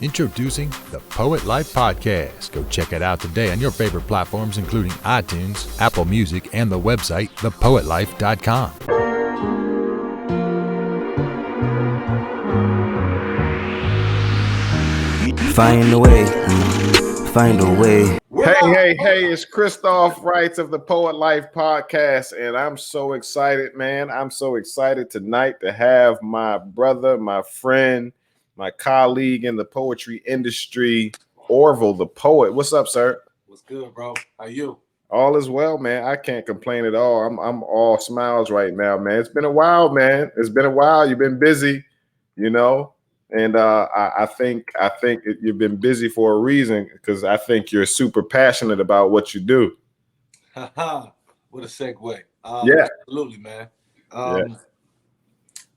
Introducing the Poet Life Podcast. Go check it out today on your favorite platforms, including iTunes, Apple Music, and the website, thepoetlife.com. Find a way, find a way. Hey, it's Christoph Wrights of the Poet Life Podcast, and I'm so excited, man. I'm so excited tonight to have my brother, my friend, my colleague in the poetry industry, Orville the Poet. What's up, sir? What's good, bro? How you? All is well, man. I can't complain at all. I'm all smiles right now, man. It's been a while, man. It's been a while. You've been busy, you know. And I think you've been busy for a reason, because I think you're super passionate about what you do. What a segue. Yeah. Absolutely, man. Yeah.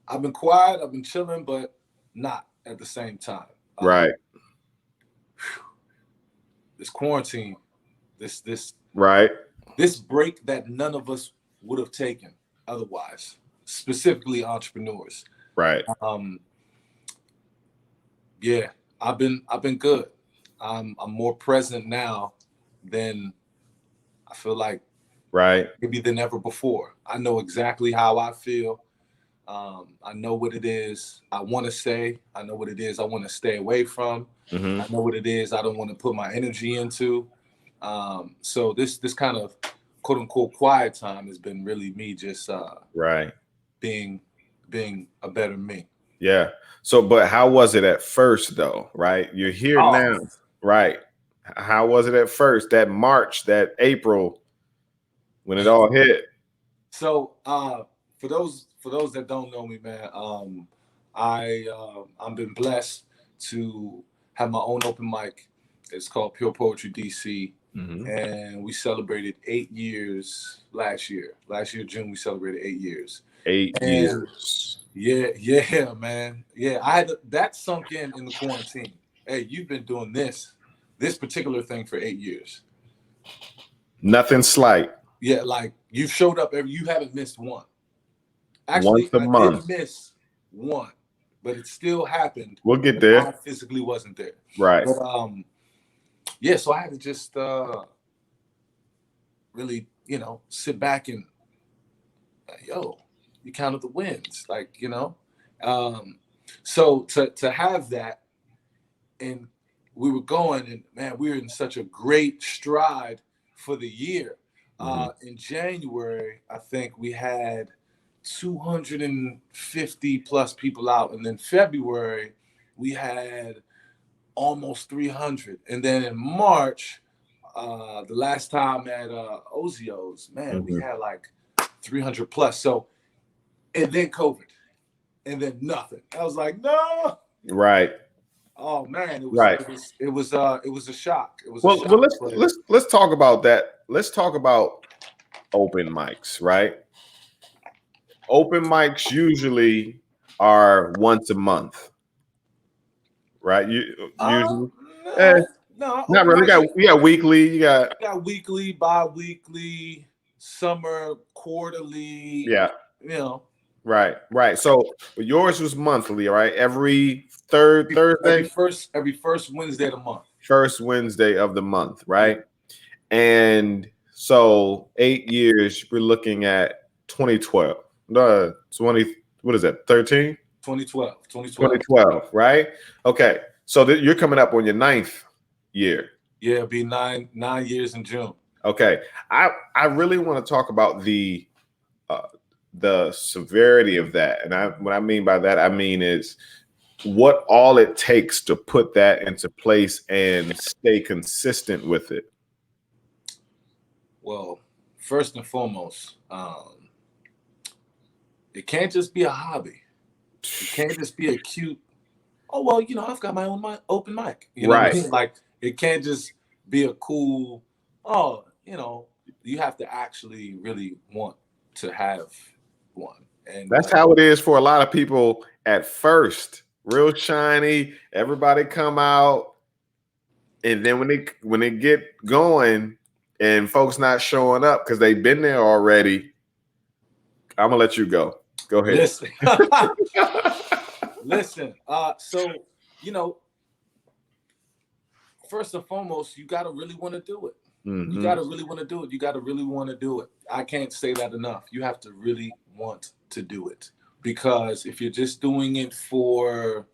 I've been quiet. I've been chilling, but not at the same time. Right. This quarantine, this Right. this break that none of us would have taken otherwise, specifically entrepreneurs. Right. Yeah, I've been good. I'm more present now than I feel like Right. maybe than ever before. I know exactly how I feel. I know what it is I want to say. I know what it is I want to stay away from. Mm-hmm. I know what it is I don't want to put my energy into. So this kind of quote unquote quiet time has been really me just Right. being a better me. Yeah. So, but how was it at first, though? Right. You're here now. Right. How was it at first? That March, that April, when it all hit? So for those that don't know me, man, I've been blessed to have my own open mic. It's called Pure Poetry DC. Mm-hmm. And we celebrated 8 years last year. Last year, June, we celebrated 8 years. 8 years. Yeah, man. Yeah, I had that sunk in the quarantine. Hey, you've been doing this particular thing for 8 years. Nothing slight. Yeah, like you've showed up you haven't missed one. Actually, Once a month. did miss one, but it still happened. We'll get there. I physically wasn't there. Right. But yeah, so I had to just really, sit back and you counted the wins, like, so to have that, and we were going, and man, we were in such a great stride for the year. In January, I think we had 250 plus people out, and then February we had almost 300, and then in March, the last time at Ozio's, man, we had like 300 plus. So, and then COVID, and then nothing. I was like, no. Right. Oh man, it was right. It was a shock. It was well. A shock, Let's talk about that. Let's talk about open mics, right? Open mics usually are once a month, right? Usually. No, not really. You got weekly. You got weekly, bi-weekly, summer, quarterly. Yeah. Right. So yours was monthly, right? Every Thursday? Every first Wednesday of the month. First Wednesday of the month, right? And so 8 years, we're looking at 2012. What is that, 13? 2012, right? Okay. So you're coming up on your 9th year. Yeah, it'll be nine years in June. Okay. I really want to talk about the severity of that. And what I mean by that, I mean is what all it takes to put that into place and stay consistent with it. Well, first and foremost, it can't just be a hobby. It can't just be a cute, I've got my own open mic. You know what I mean? Like, it can't just be a cool, you have to actually really want to have one. And that's how it is for a lot of people at first. Real shiny, everybody come out, and then when they get going and folks not showing up because they've been there already, I'm gonna let you go. Go ahead. Listen. So first and foremost, you got to really want to do it. Mm-hmm. You got to really want to do it. You got to really want to do it. I can't say that enough. You have to really want to do it, because if you're just doing it for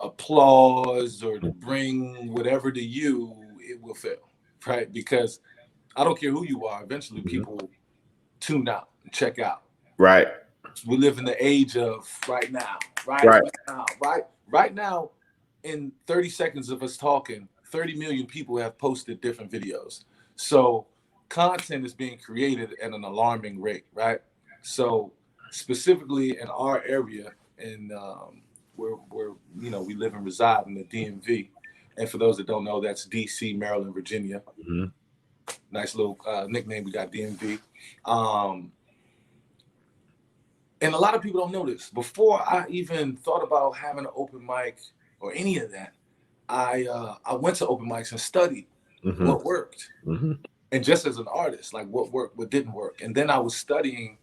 applause or to bring whatever to you, it will fail, right? Because I don't care who you are, eventually people tune out and check out. Right. We live in the age of right now, right now. In 30 seconds of us talking, 30 million people have posted different videos. So content is being created at an alarming rate, right? So specifically in our area, and where we live and reside in the DMV, and for those that don't know, that's DC, Maryland, Virginia. Mm-hmm. Nice little nickname we got, DMV. And a lot of people don't know this. Before I even thought about having an open mic or any of that, I went to open mics and studied what worked. Mm-hmm. And just as an artist, like what worked, what didn't work. And then I was studying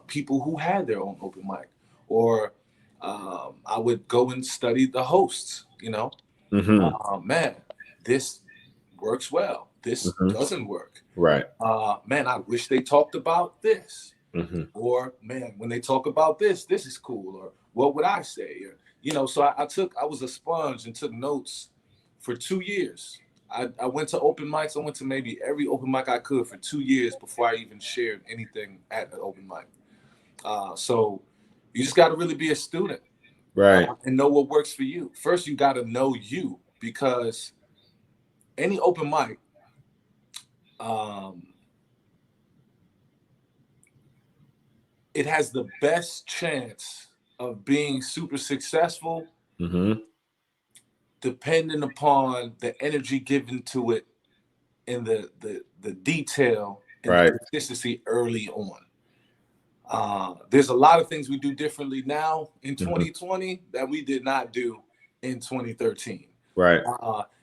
people who had their own open mic, or I would go and study the hosts, man, this works well. This doesn't work. Right. Man, I wish they talked about this. Mm-hmm. Or, man, when they talk about this is cool. Or what would I say? Or, so I was a sponge and took notes for 2 years. I went to open mics. I went to maybe every open mic I could for 2 years before I even shared anything at an open mic. So you just got to really be a student. Right. And know what works for you. First, you got to know you, because any open mic, it has the best chance of being super successful, depending upon the energy given to it and the detail and the consistency early on. There's a lot of things we do differently now in 2020 that we did not do in 2013. Right.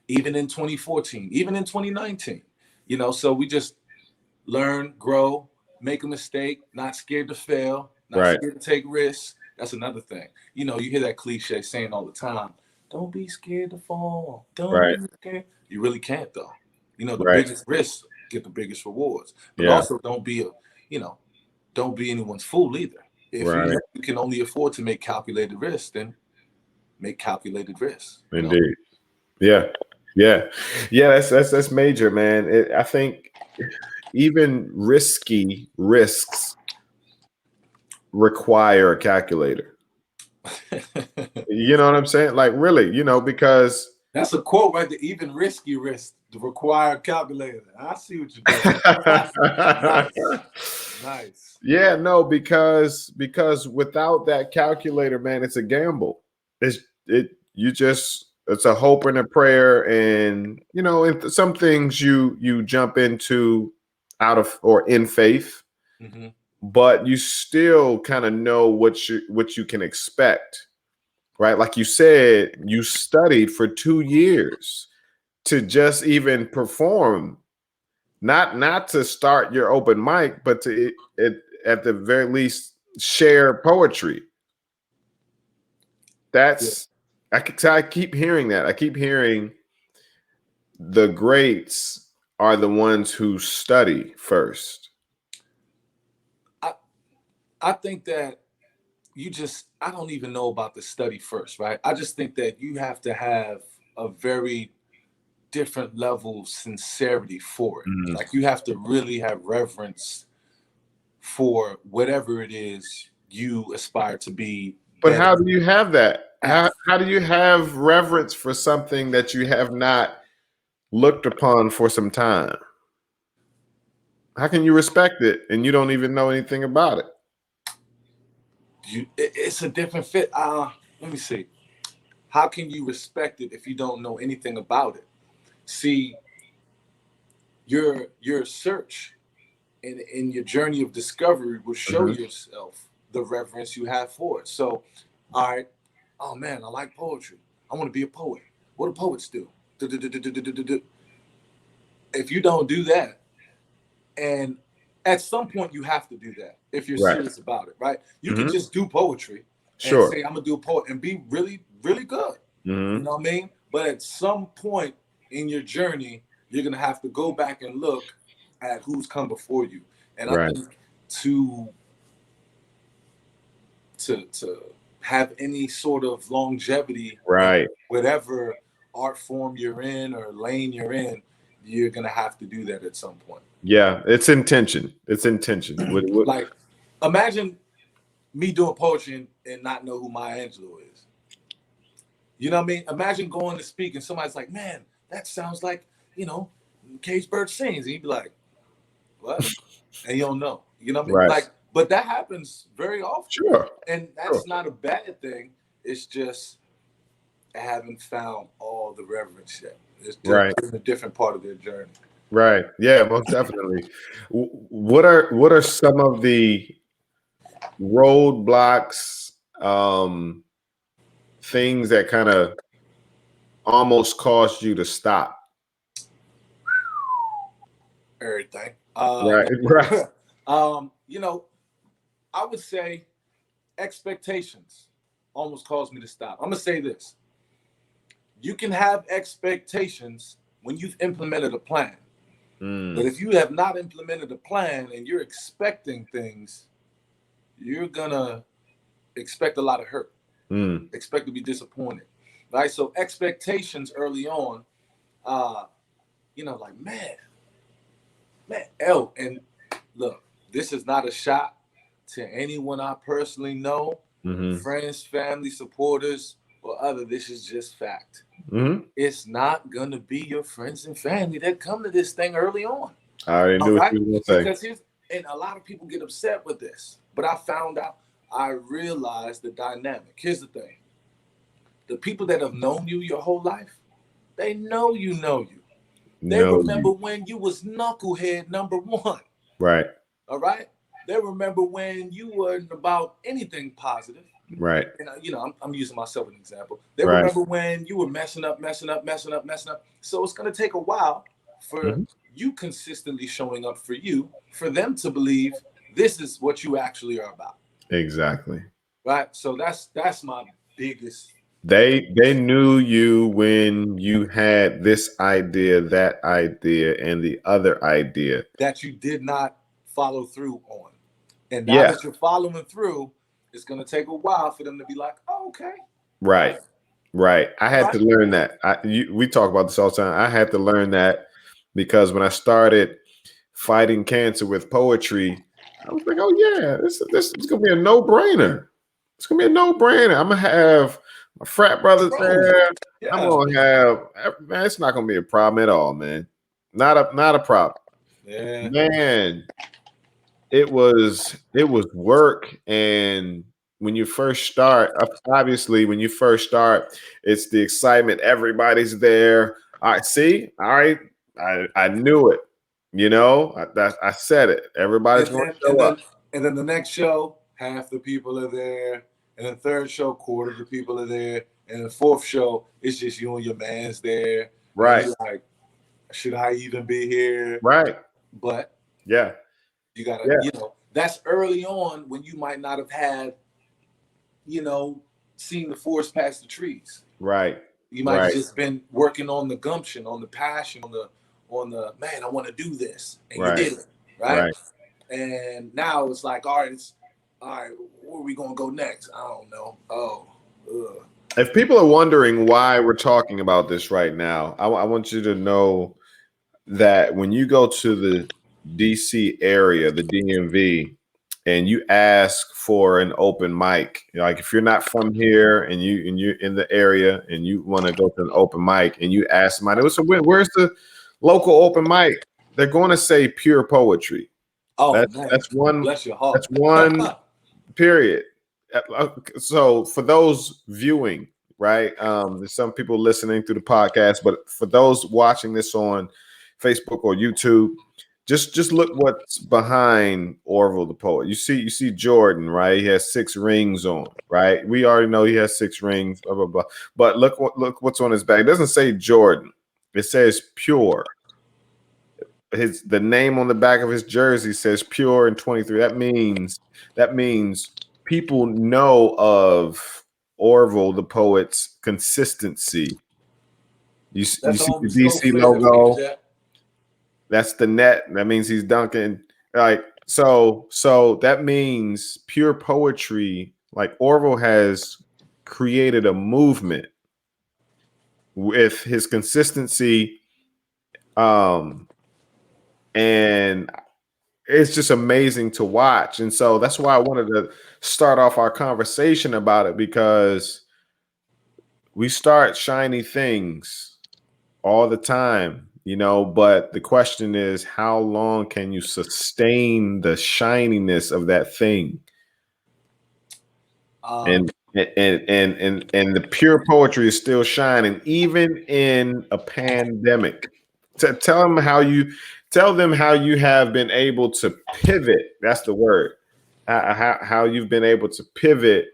Even in 2014, even in 2019. So we just learn, grow, make a mistake, not scared to fail, not scared to take risks. That's another thing. You hear that cliche saying all the time, don't be scared to fall. Don't be scared. You really can't, though. The biggest risks get the biggest rewards. But also don't be anyone's fool either. If you can only afford to make calculated risks, then make calculated risks. Indeed. Yeah. That's major, man. I think even risky risks require a calculator. You know what I'm saying? Like, really, because that's a quote, right? The even risky risks require a calculator. I see what you're doing. Nice. Yeah, no, because without that calculator, man, it's a gamble. It's a hope and a prayer, and some things you jump into out of or in faith, but you still kind of know what you can expect, right? Like you said, you studied for 2 years to just even perform, not to start your open mic, but to at the very least share poetry. That's I keep hearing that. I keep hearing the greats are the ones who study first. I think that I don't even know about the study first, right? I just think that you have to have a very different level of sincerity for it. Like you have to really have reverence for whatever it is you aspire to be. But how do you have that? How do you have reverence for something that you have not looked upon for some time? How can you respect it and you don't even know anything about it? It's a different fit. Let me see. How can you respect it if you don't know anything about it? See, your search and your journey of discovery will show yourself the reverence you have for it. So, all right, oh man, I like poetry. I want to be a poet. What do poets do? If you don't do that, and at some point you have to do that if you're serious about it, right? You can just do poetry and say, I'm gonna do a poet and be really, really good. You know what I mean? But at some point in your journey, you're gonna have to go back and look at who's come before you. And I Right. think to have any sort of longevity Right. in whatever art form you're in or lane you're in, you're gonna have to do that at some point. Yeah, it's intention. It's intention. Like, imagine me doing poetry and not know who Maya Angelou is. You know what I mean? Imagine going to speak and somebody's like, man, that sounds like, Cage Bird sings. And you'd be like, what? And you don't know. You know what I mean? Right. Like, but that happens very often. Sure. And that's not a bad thing. It's just I haven't found all the reverence yet. It's just in a different part of their journey. Right. Yeah, most definitely. What are some of the roadblocks, things that kind of almost caused you to stop? Everything. Right. I would say expectations almost caused me to stop. I'm gonna say this. You can have expectations when you've implemented a plan. But if you have not implemented a plan and you're expecting things, you're gonna expect a lot of hurt. Expect to be disappointed. Right? So expectations early on, like man, and look, this is not a shot to anyone I personally know, friends, family, supporters, or other. This is just fact. It's not gonna be your friends and family that come to this thing early on. I already knew what you were gonna say. Because and a lot of people get upset with this, but I realized the dynamic. Here's the thing: the people that have known you your whole life, they know you. They remember when you was knucklehead number one. Right. All right. They remember when you weren't about anything positive. Right. And I'm using myself as an example. They remember when you were messing up. So it's going to take a while for you consistently showing up for them to believe this is what you actually are about. Exactly. Right. So that's my biggest. They knew you when you had this idea, that idea, and the other idea that you did not follow through on. And now that you're following through, it's going to take a while for them to be like, oh, okay. Right. I had to learn that. We talk about this all the time. I had to learn that because when I started fighting cancer with poetry, I was like, oh yeah, this is going to be a no-brainer. It's going to be a no-brainer. I'm going to have my frat brothers there. Yeah. I'm going to have, man, it's not going to be a problem at all, man. Not a problem. Yeah. Man, it was work. And when you first start, obviously, it's the excitement. Everybody's there. All right, see? All right. I knew it. I said it. Everybody's going to show up. And then the next show, half the people are there. And the third show, quarter of the people are there. And the fourth show, it's just you and your man's there. Right. And you're like, should I even be here? Right. But yeah, you gotta, that's early on when you might not have had, seen the forest past the trees. Right. You might have just been working on the gumption, on the passion, on the man, I want to do this. And you did it. Right. And now it's like, all right, where are we gonna go next? I don't know. If people are wondering why we're talking about this right now, I want you to know that when you go to the DC area, the DMV, and you ask for an open mic, like if you're not from here and you're in the area and you want to go to an open mic and you ask somebody, where's the local open mic? They're going to say Pure Poetry. Oh, that's one. Bless your heart. That's one. Period. So for those viewing, right? There's some people listening through the podcast, but for those watching this on Facebook or YouTube, just look what's behind Orville the poet. You see Jordan, right? He has 6 rings on, right? We already know he has 6 rings, blah blah blah. But look what's on his back. It doesn't say Jordan. It says Pure. The name on the back of his jersey says Pure and 23. That means people know of Orville the poet's consistency You That's see on the the stove DC flare. logo? That's the net. That means he's dunking. Like so that means pure poetry. Like Orville has created a movement with his consistency, and it's just amazing to watch. And so that's why I wanted to start off our conversation about it, because we start shiny things all the time, but the question is, how long can you sustain the shininess of that thing? And the pure poetry is still shining even in a pandemic. Tell them how you have been able to pivot. That's the word. How you've been able to pivot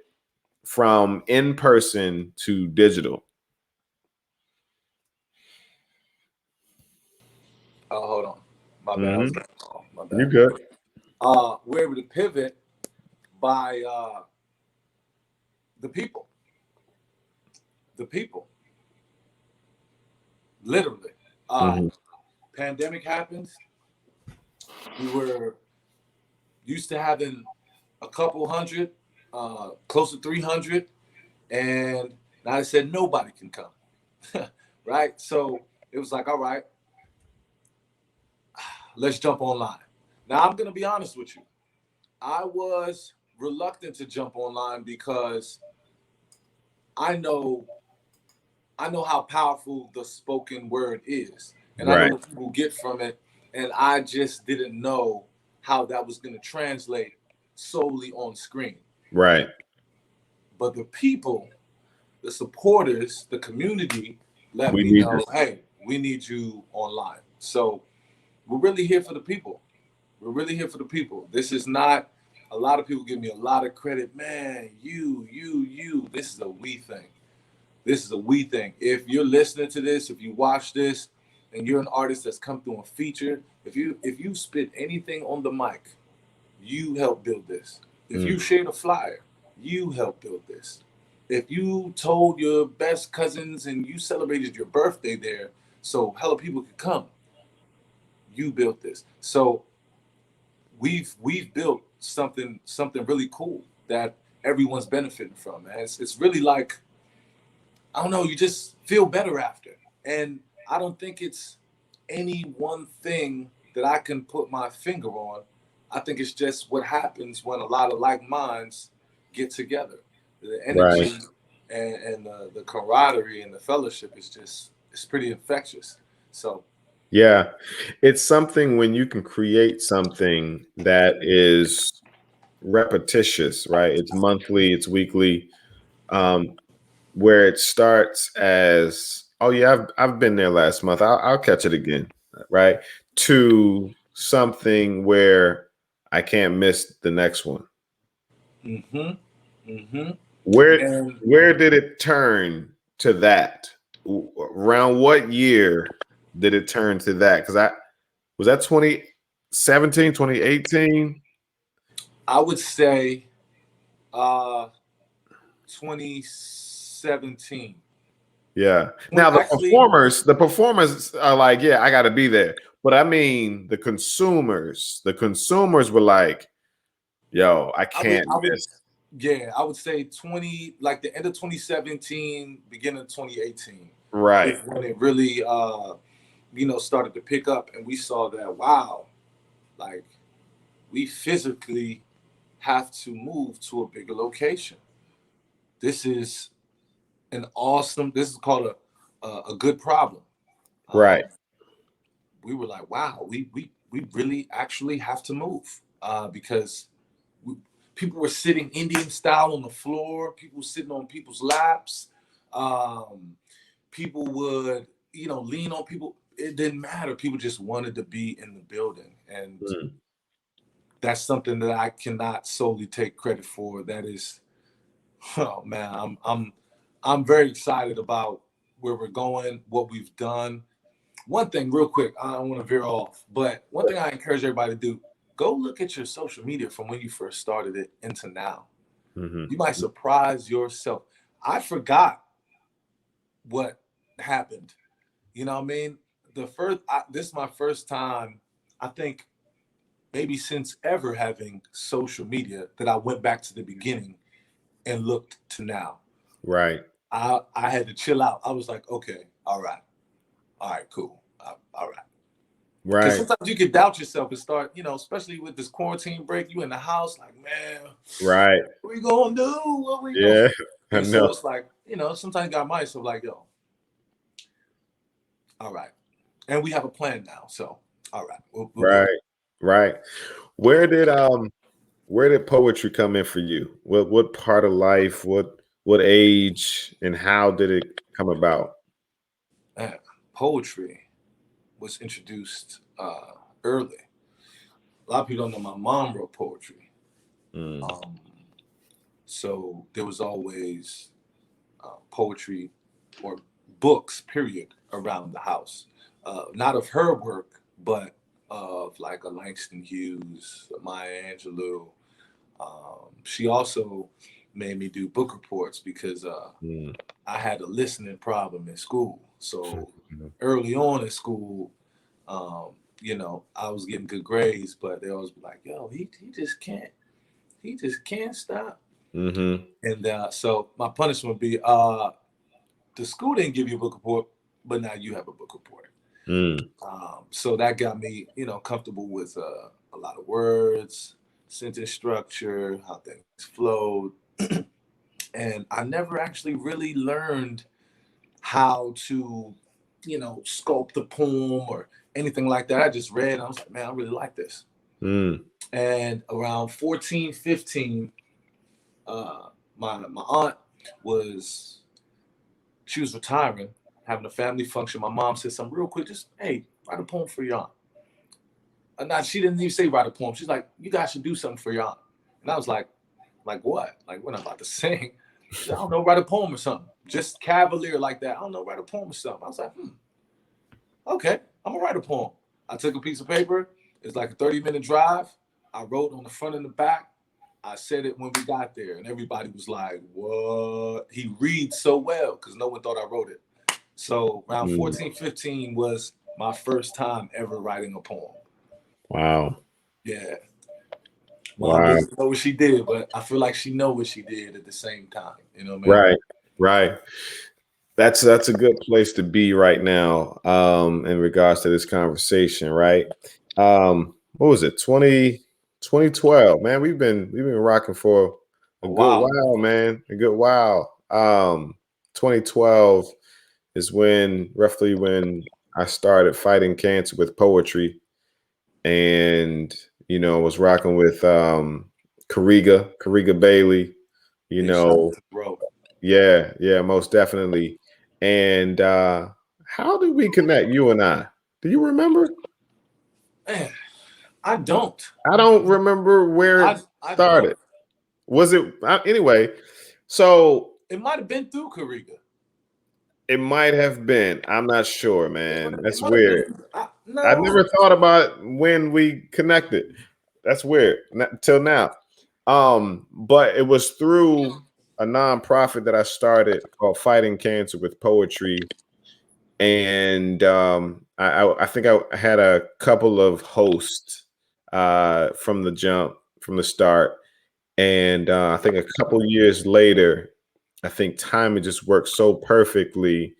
from in person to digital. Oh, hold on. My bad. My bad. You're good. We're able to pivot by the people. The people. Literally. Pandemic happens. We were used to having a couple hundred, close to 300, and now I said nobody can come. Right? So it was like, all right, let's jump online. Now I'm gonna be honest with you. I was reluctant to jump online because I know how powerful the spoken word is, and I know what people get from it, and I just didn't know how that was going to translate solely on screen. Right. But the people, the supporters, the community let me know, hey, we need you online. So we're really here for the people. We're really here for the people. This is not, a lot of people give me a lot of credit. Man, you. This is a we thing. This is a we thing. If you're listening to this, if you watch this, and you're an artist that's come through a feature, if you spit anything on the mic, you helped build this. If you shared a flyer, you helped build this. If you told your best cousins and you celebrated your birthday there, so hella people could come, you built this. So we've built something really cool that everyone's benefiting from. Man. It's really like, I don't know, you just feel better after. And I don't think it's any one thing that I can put my finger on. I think it's just what happens when a lot of like minds get together. The energy and the camaraderie and the fellowship is just, it's pretty infectious. So yeah, it's something when you can create something that is repetitious, right? It's monthly, it's weekly, where it starts as, oh yeah, I've been there last month. I'll catch it again, right? To something where I can't miss the next one. Where did it turn to that? Around what year did it turn to that? Because was that 2017, 2018? I would say 2017. Yeah. Now the performers are like, yeah, I got to be there. But I mean, the consumers were like, yo, I can't miss. Yeah, I would say like the end of 2017, beginning of 2018. Right. Is when it really started to pick up, and we saw that, wow, like we physically have to move to a bigger location. This is this is called a good problem. Right. We were like, wow, we really actually have to move because people were sitting Indian style on the floor. People were sitting on people's laps. People would, lean on people. It didn't matter. People just wanted to be in the building. And that's something that I cannot solely take credit for. That is, oh man, I'm very excited about where we're going, what we've done. One thing real quick, I don't want to veer off, but one thing I encourage everybody to do, go look at your social media from when you first started it into now. You might surprise yourself. I forgot what happened You know what I mean? This is my first time, I think, maybe since ever having social media, that I went back to the beginning and looked to now. Right. I had to chill out. I was like, okay, all right, cool, all right. Because Right. sometimes you can doubt yourself and start, especially with this quarantine break, you in the house, like, man, Right. what we gonna do? What we gonna? Yeah. I And so know. it's like, sometimes you got myself like, yo, all right, and we have a plan now, so all right, we'll go. Right. Right. Where did poetry come in for you? What part of life? What age? And how did it come about? Poetry was introduced early. A lot of people don't know my mom wrote poetry. Mm. So there was always poetry or books, period, around the house. Not of her work, but of like a Langston Hughes, a Maya Angelou. She also made me do book reports because I had a listening problem in school. So early on in school, I was getting good grades, but they always be like, "Yo, he just can't stop." Mm-hmm. And so my punishment would be, the school didn't give you a book report, but now you have a book report. Mm. So that got me, comfortable with a lot of words, sentence structure, how things flowed. And I never actually really learned how to, sculpt the poem or anything like that. I just read and I was like, man, I really like this. Mm. And around 14, 15, my aunt she was retiring, having a family function. My mom said something real quick, just, hey, write a poem for your aunt. And she didn't even say write a poem. She's like, you guys should do something for your aunt. And I was like what? Like, what I'm about to sing? She said, I don't know, write a poem or something. Just cavalier like that. I don't know, write a poem or something. I was like, okay, I'm gonna write a poem. I took a piece of paper. It's like a 30-minute drive. I wrote on the front and the back. I said it when we got there, and everybody was like, what? He reads so well, because no one thought I wrote it. So around 14, 15 was my first time ever writing a poem. Wow. Yeah. Mom Wow. doesn't know what she did, but I feel like she know what she did at the same time. You know what I mean? Right. Right. That's a good place to be right now, in regards to this conversation, right? What was it? 2012, man. We've been rocking for a good Wow. while, man. A good while. 2012 is roughly when I started fighting cancer with poetry, and was rocking with Kariga Bailey, Shout out to bro. yeah, most definitely. And how did we connect, you and I? Do you remember? Man, I don't. I don't remember where it I started. don't. Was it anyway? So It might have been through Kariga. it might have been. I'm not sure, man. That's It might have weird. been. I No. never thought about when we connected. That's weird. Not till now. But it was through a nonprofit that I started called Fighting Cancer with Poetry. And I think I had a couple of hosts from the start. And I think a couple years later, I think timing just worked so perfectly.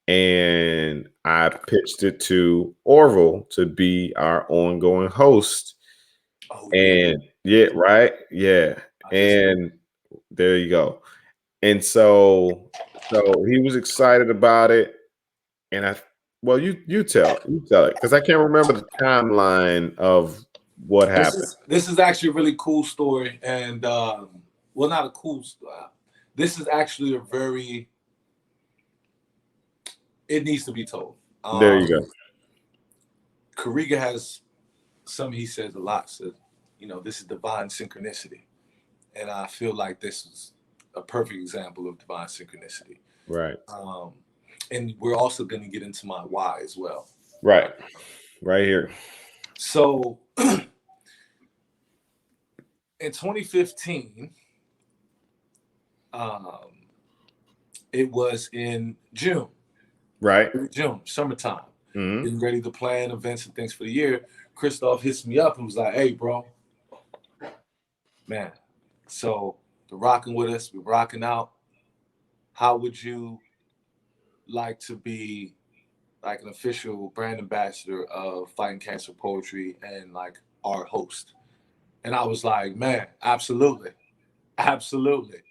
And I pitched it to Orville to be our ongoing host. Oh, And yeah, right. Yeah. And there you go. And so he was excited about it. And you tell it, because I can't remember the timeline of what happened. This is actually a really cool story, and well, not a cool story. This is actually it needs to be told. There you go. Kariga has something he says a lot. Says, this is divine synchronicity, and I feel like this is a perfect example of divine synchronicity. Right. And we're also going to get into my why as well. Right here. So in 2015, it was in June. Right. June, summertime, Mm-hmm. getting ready to plan events and things for the year. Christoph hits me up and was like, "Hey, bro, man, so you're rocking with us, we're rocking out. How would you like to be like an official brand ambassador of Fighting Cancer Poetry and like our host?" And I was like, "Man, absolutely, absolutely."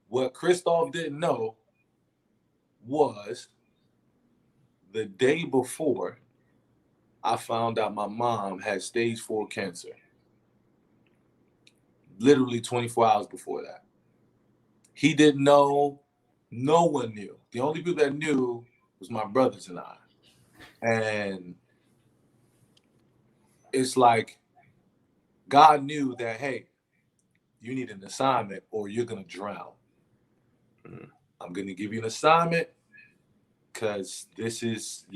What Christoph didn't know was the day before I found out my mom had stage 4 cancer. Literally 24 hours before that. He didn't know. No one knew. The only people that knew was my brothers and I. And it's like God knew that, hey, you need an assignment or you're going to drown. I'm going to give you an assignment because this is,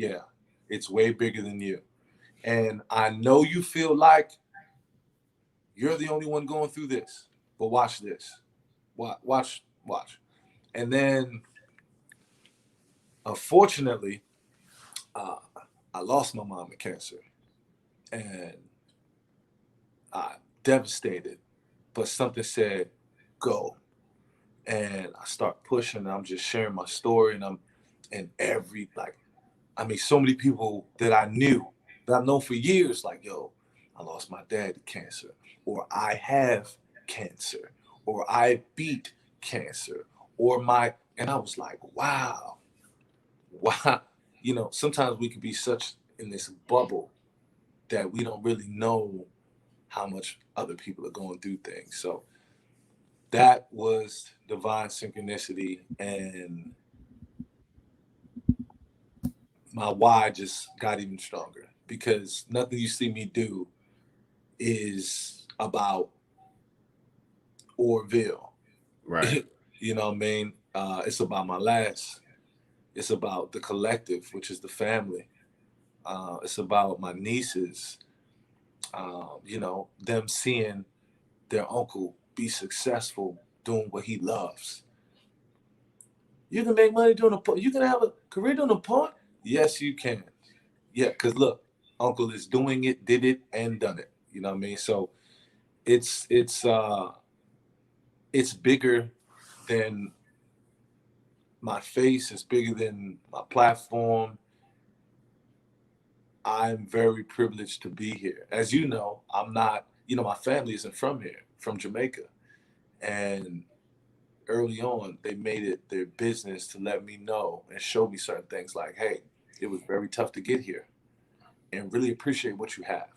it's way bigger than you. And I know you feel like you're the only one going through this, but watch this. Watch. And then, unfortunately, I lost my mom to cancer. And I devastated, but something said, go. And I start pushing, and I'm just sharing my story, and so many people that I knew, that I've known for years, like, yo, I lost my dad to cancer, or I have cancer, or I beat cancer, and I was like, wow. Sometimes we can be such in this bubble that we don't really know how much other people are going through things. So that was divine synchronicity, and my why just got even stronger because nothing you see me do is about Orville. Right. You know what I mean? It's about my last. It's about the collective, which is the family. It's about my nieces. Them seeing their uncle be successful doing what he loves. You can make money doing you can have a career doing a part. Yes, you can. Yeah, because look, uncle is doing it, did it, and done it. You know what I mean? So it's bigger than my face. It's bigger than my platform. I'm very privileged to be here. As you know, I'm not. My family isn't from here, from Jamaica, and early on, they made it their business to let me know and show me certain things like, hey, it was very tough to get here and really appreciate what you have.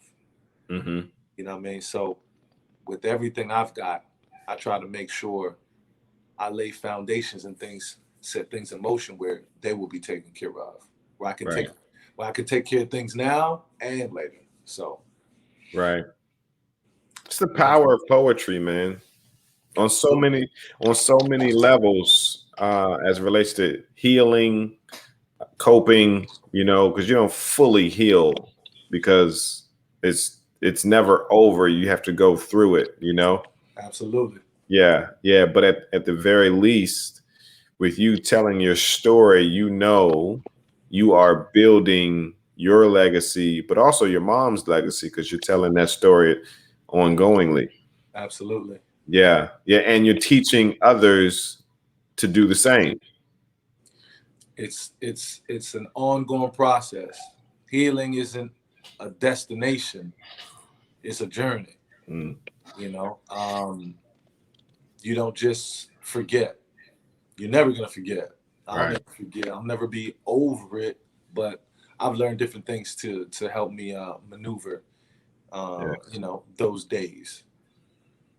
Mm-hmm. You know what I mean? So with everything I've got, I try to make sure I lay foundations and set things in motion where they will be taken care of, where I can take care of things now and later. So, Right. It's the power of poetry, man. On so many levels, as it relates to healing, coping, because you don't fully heal because it's never over. You have to go through it. Absolutely. Yeah. But at the very least, with you telling your story, you are building your legacy, but also your mom's legacy because you're telling that story ongoingly. Absolutely. Yeah. And you're teaching others to do the same. It's an ongoing process. Healing isn't a destination; it's a journey. Mm. You don't just forget. You're never gonna forget. I'll Right. never forget. I'll never be over it. But I've learned different things to help me maneuver. Those days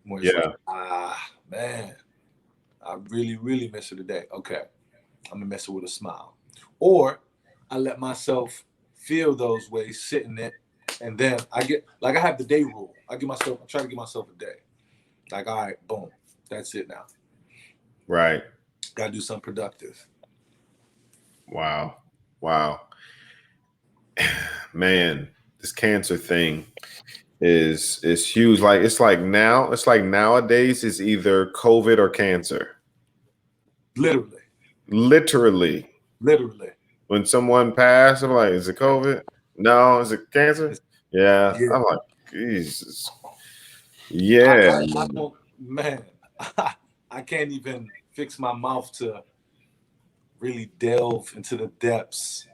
where it's Yeah. like, man, I really, really miss it today. Okay, I'm gonna miss it with a smile, or I let myself feel those ways, sit in it, and then I have the day rule. I try to give myself a day. Like, all right, boom, that's it now. Right. Gotta do something productive. Wow. Man, this cancer thing is huge. It's like nowadays it's either COVID or cancer. Literally. Literally. Literally. When someone passed, I'm like, is it COVID? No, is it cancer? Yeah. Yeah. I'm like, Jesus. Yeah. I don't, man, I can't even fix my mouth to really delve into the depths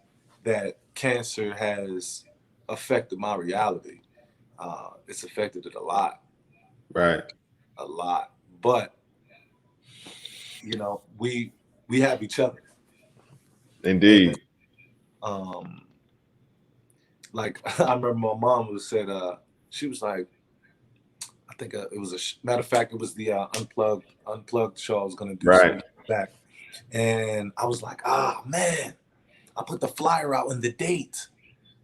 that cancer has affected my reality. It's affected it a lot. Right. A lot. But you know, we have each other. Indeed. And like I remember my mom was said, she was like, I think it was matter of fact, it was the unplugged show I was gonna do Right. some back, and I was like, ah man, I put the flyer out and the date,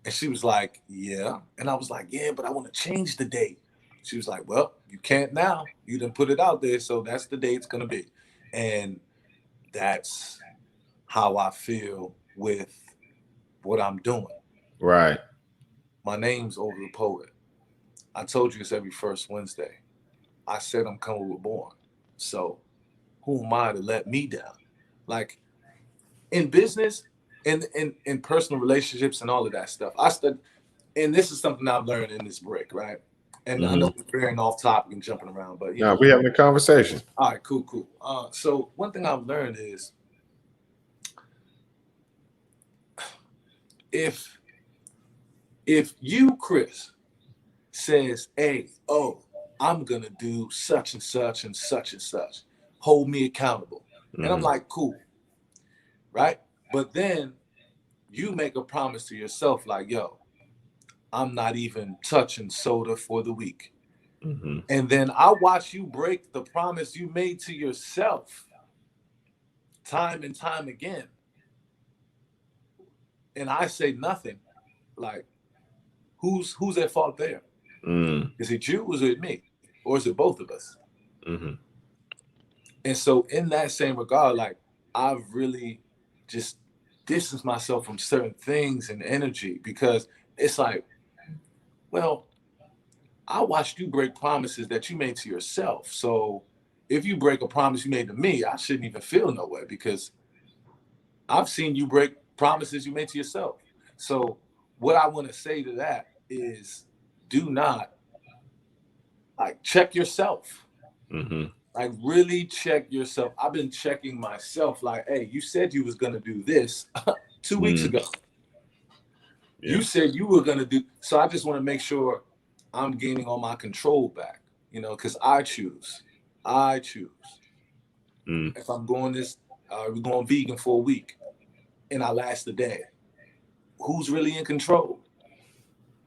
and she was like, yeah, and I was like, yeah, but I want to change the date. She was like, well, you can't now. You didn't put it out there, so that's the date it's gonna be, and that's how I feel with what I'm doing. Right. My name's Over the Poet. I told you it's every first Wednesday. I said I'm coming with Born. So who am I to let me down? Like in business, in personal relationships and all of that stuff. And this is something I've learned in this break, right? And I know we're veering off topic and jumping around, but you know, we having a conversation. all right, cool. So one thing I've learned is if you, Chris, says, hey, I'm gonna do such and such and such and such, hold me accountable. And I'm like, cool, right? But then you make a promise to yourself, like, yo, I'm not even touching soda for the week. And then I watch you break the promise you made to yourself time and time again. And I say nothing. Like, who's at fault there? Is it you or is it me? Or is it both of us? And so in that same regard, like, I've really just distanced myself from certain things and energy, because it's like, well, I watched you break promises that you made to yourself. So if you break a promise you made to me, I shouldn't even feel no way, because I've seen you break promises you made to yourself. So what I want to say to that is, do not, like, check yourself. Like, really check yourself. I've been checking myself, like, hey, you said you was gonna do this 2 weeks ago. Yeah. You said you were gonna do, so I just want to make sure I'm gaining all my control back, you know, because I choose. If I'm going we're going vegan for a week and I last a day, who's really in control?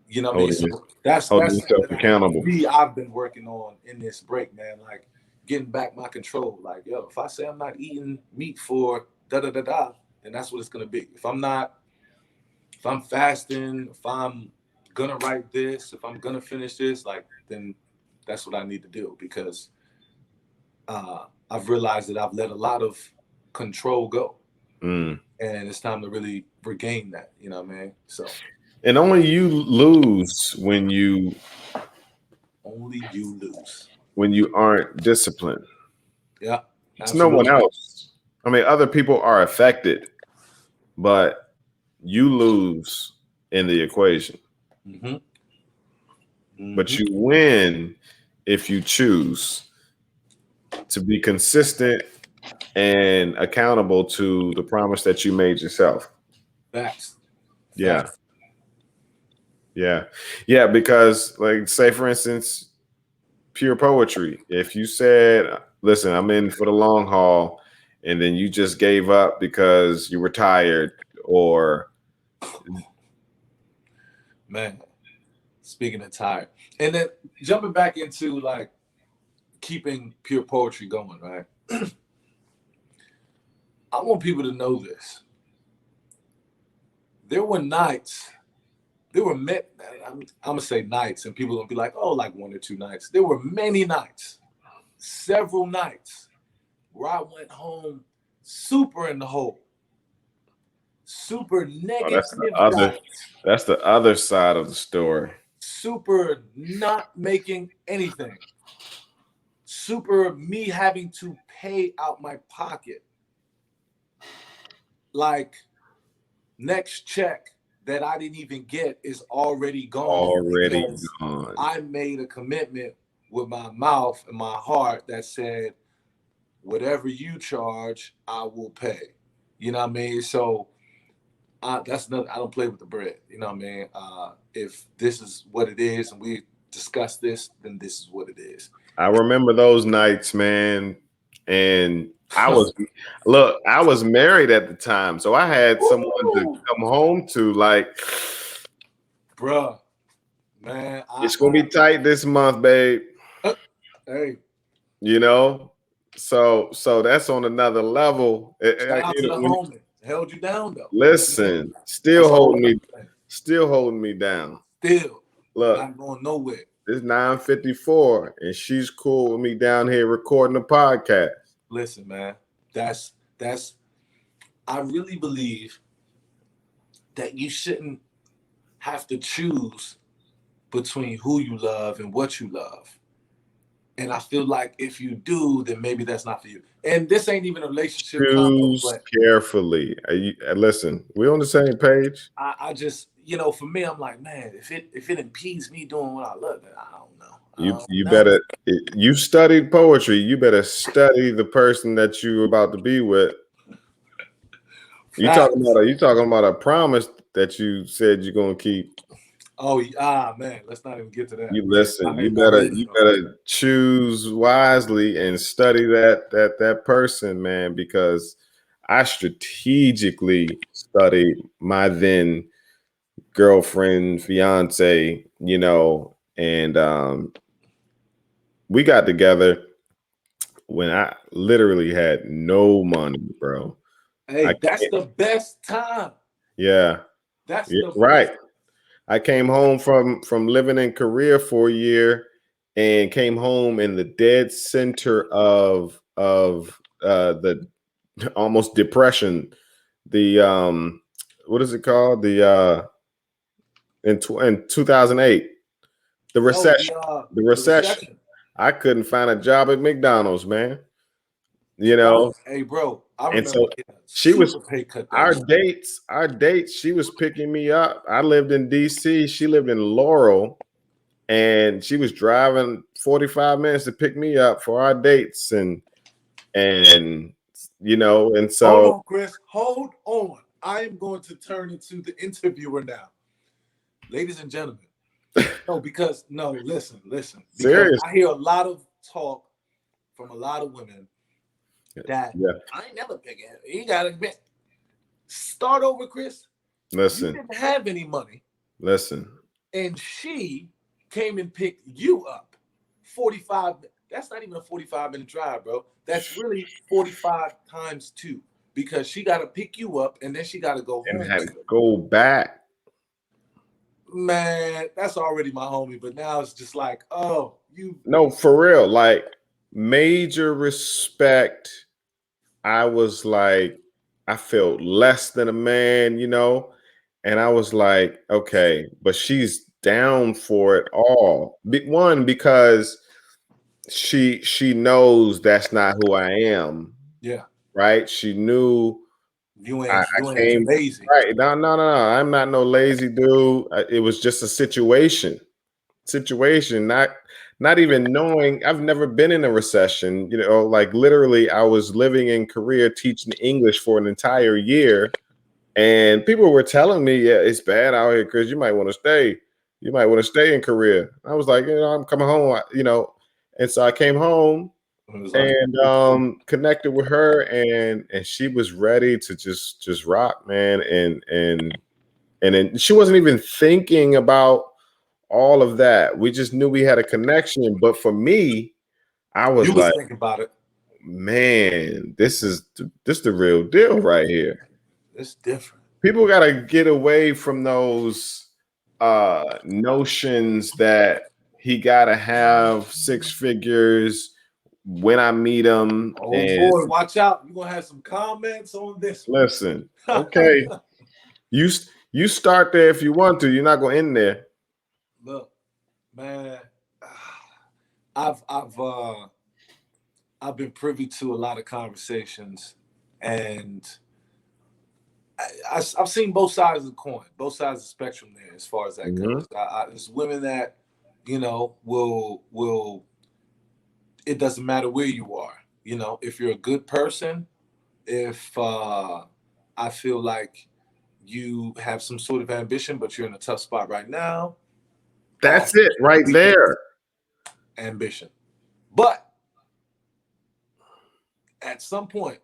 You know what I mean? So that's yourself accountable. I've been working on in this break, man. Like, getting back my control. Like, yo, if I say I'm not eating meat for then that's what it's gonna be. If I'm fasting, if I'm gonna write this, if I'm gonna finish this, like, then that's what I need to do, because I've realized that I've let a lot of control go, and it's time to really regain that. You know what I mean? So, and only you lose when you aren't disciplined. Yeah, it's no one else. I mean, other people are affected, but you lose in the equation. But you win if you choose to be consistent and accountable to the promise that you made yourself. Facts. Yeah. Because, like, say for instance, pure poetry. If you said, listen, I'm in for the long haul, and then you just gave up because you were tired, or man, speaking of tired, and then jumping back into, like, keeping pure poetry going, right? I want people to know this. There were nights, I'm gonna say nights, and people are gonna be like, oh, like 1 or 2 nights. There were many nights, several nights, where I went home super in the hole, super negative. That's the other side of the story. Super not making anything. Super me having to pay out my pocket. like next check that I didn't even get is already gone Already because gone. I made a commitment with my mouth and my heart that said, whatever you charge, I will pay. You know what I mean? So that's nothing. I don't play with the bread. You know what I mean? If this is what it is and we discuss this, then this is what it is. I remember those nights, man. And I was married at the time, so I had someone to come home to. Like, bruh, man, it's gonna be tight this month, babe. Hey, You know, so that's on another level. shout out to the homie. Held you down though. Listen, still holding me down. Still, Look, not going nowhere. it's 9:54, and she's cool with me down here recording a podcast. Listen, man, that's. I really believe that you shouldn't have to choose between who you love and what you love. And I feel like if you do, then maybe that's not for you. And this ain't even a relationship Choose combo, carefully. Listen, we're on the same page. I just, for me, I'm like, man, if it impedes me doing what I love, then I don't know. You better. You studied poetry. You better study the person that you're about to be with. You talking about a promise that you said you're gonna keep. Oh, man, let's not even get to that. You listen. You better choose wisely and study that person, man, because I strategically studied my then girlfriend, fiance, and we got together when I literally had no money, bro. Hey, that's the best time. Yeah. That's the right. Best. I came home from living in Korea for a year and came home in the dead center of the almost depression. The what is it called? The in 2008, the recession. The recession. I couldn't find a job at McDonald's, man. Hey, bro. I remember. And so our dates. She was picking me up. I lived in DC. She lived in Laurel, and she was driving 45 minutes to pick me up for our dates, and so. Hold on, Chris. Hold on. I am going to turn into the interviewer now, ladies and gentlemen. Listen. Because I hear a lot of talk from a lot of women that I ain't never picking it. You gotta admit. Start over, Chris. Listen. You didn't have any money. Listen. And she came and picked you up 45. That's not even a 45-minute drive, bro. That's really 45 times 2 because she got to pick you up and then she got to go home. And had to go back. Man, that's already my homie. But now it's just like, oh, you. No, for real. Like, major respect. I was like, I felt less than a man, and I was like, okay, but she's down for it all. One, because she knows that's not who I am. Yeah. Right. She knew you ain't lazy. Right. No. I'm not no lazy dude. It was just a situation, not even knowing. I've never been in a recession, like literally I was living in Korea teaching English for an entire year. And people were telling me, yeah, it's bad out here, Chris. You might want to stay. You might want to stay in Korea. I was like, I'm coming home, And so I came home and connected with her, and she was ready to just rock, man. And then she wasn't even thinking about all of that. We just knew we had a connection. But for me, I was like, thinking about it. Man, this is the real deal right here. It's different. People got to get away from those notions that he got to have 6 figures when I meet him. Oh boy, watch out. You're going to have some comments on this. Listen, okay. You start there if you want to. You're not going to end there. Look, man, I've been privy to a lot of conversations, and I've seen both sides of the coin, both sides of the spectrum there as far as that goes. There's women that, will it doesn't matter where you are. If you're a good person, if I feel like you have some sort of ambition, but you're in a tough spot right now. That's it right there. Ambition. But at some point,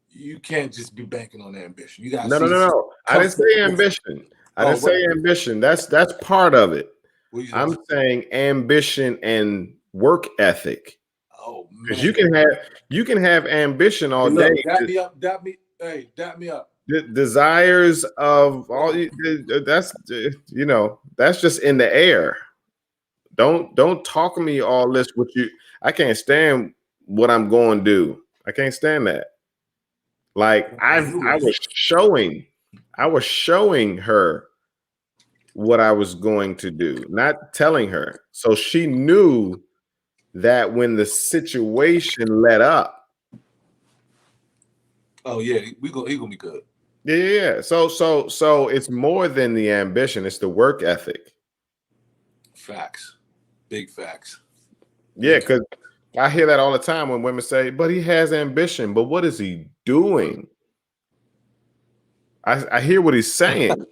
you can't just be banking on ambition. You got no. I didn't say ambition. I didn't say ambition. That's part of it. I'm saying ambition and work ethic. Oh man. Because you can have ambition all day. Dap me up. Desires of all that's that's just in the air. Don't talk to me all this with you. I can't stand what I'm going to do. I can't stand that. Like I was showing her what I was going to do, not telling her. So she knew that when the situation let up. Oh yeah, he gonna be good. Yeah. So it's more than the ambition, it's the work ethic. Facts. Big facts. Yeah, because I hear that all the time when women say, but he has ambition, but what is he doing? I hear what he's saying.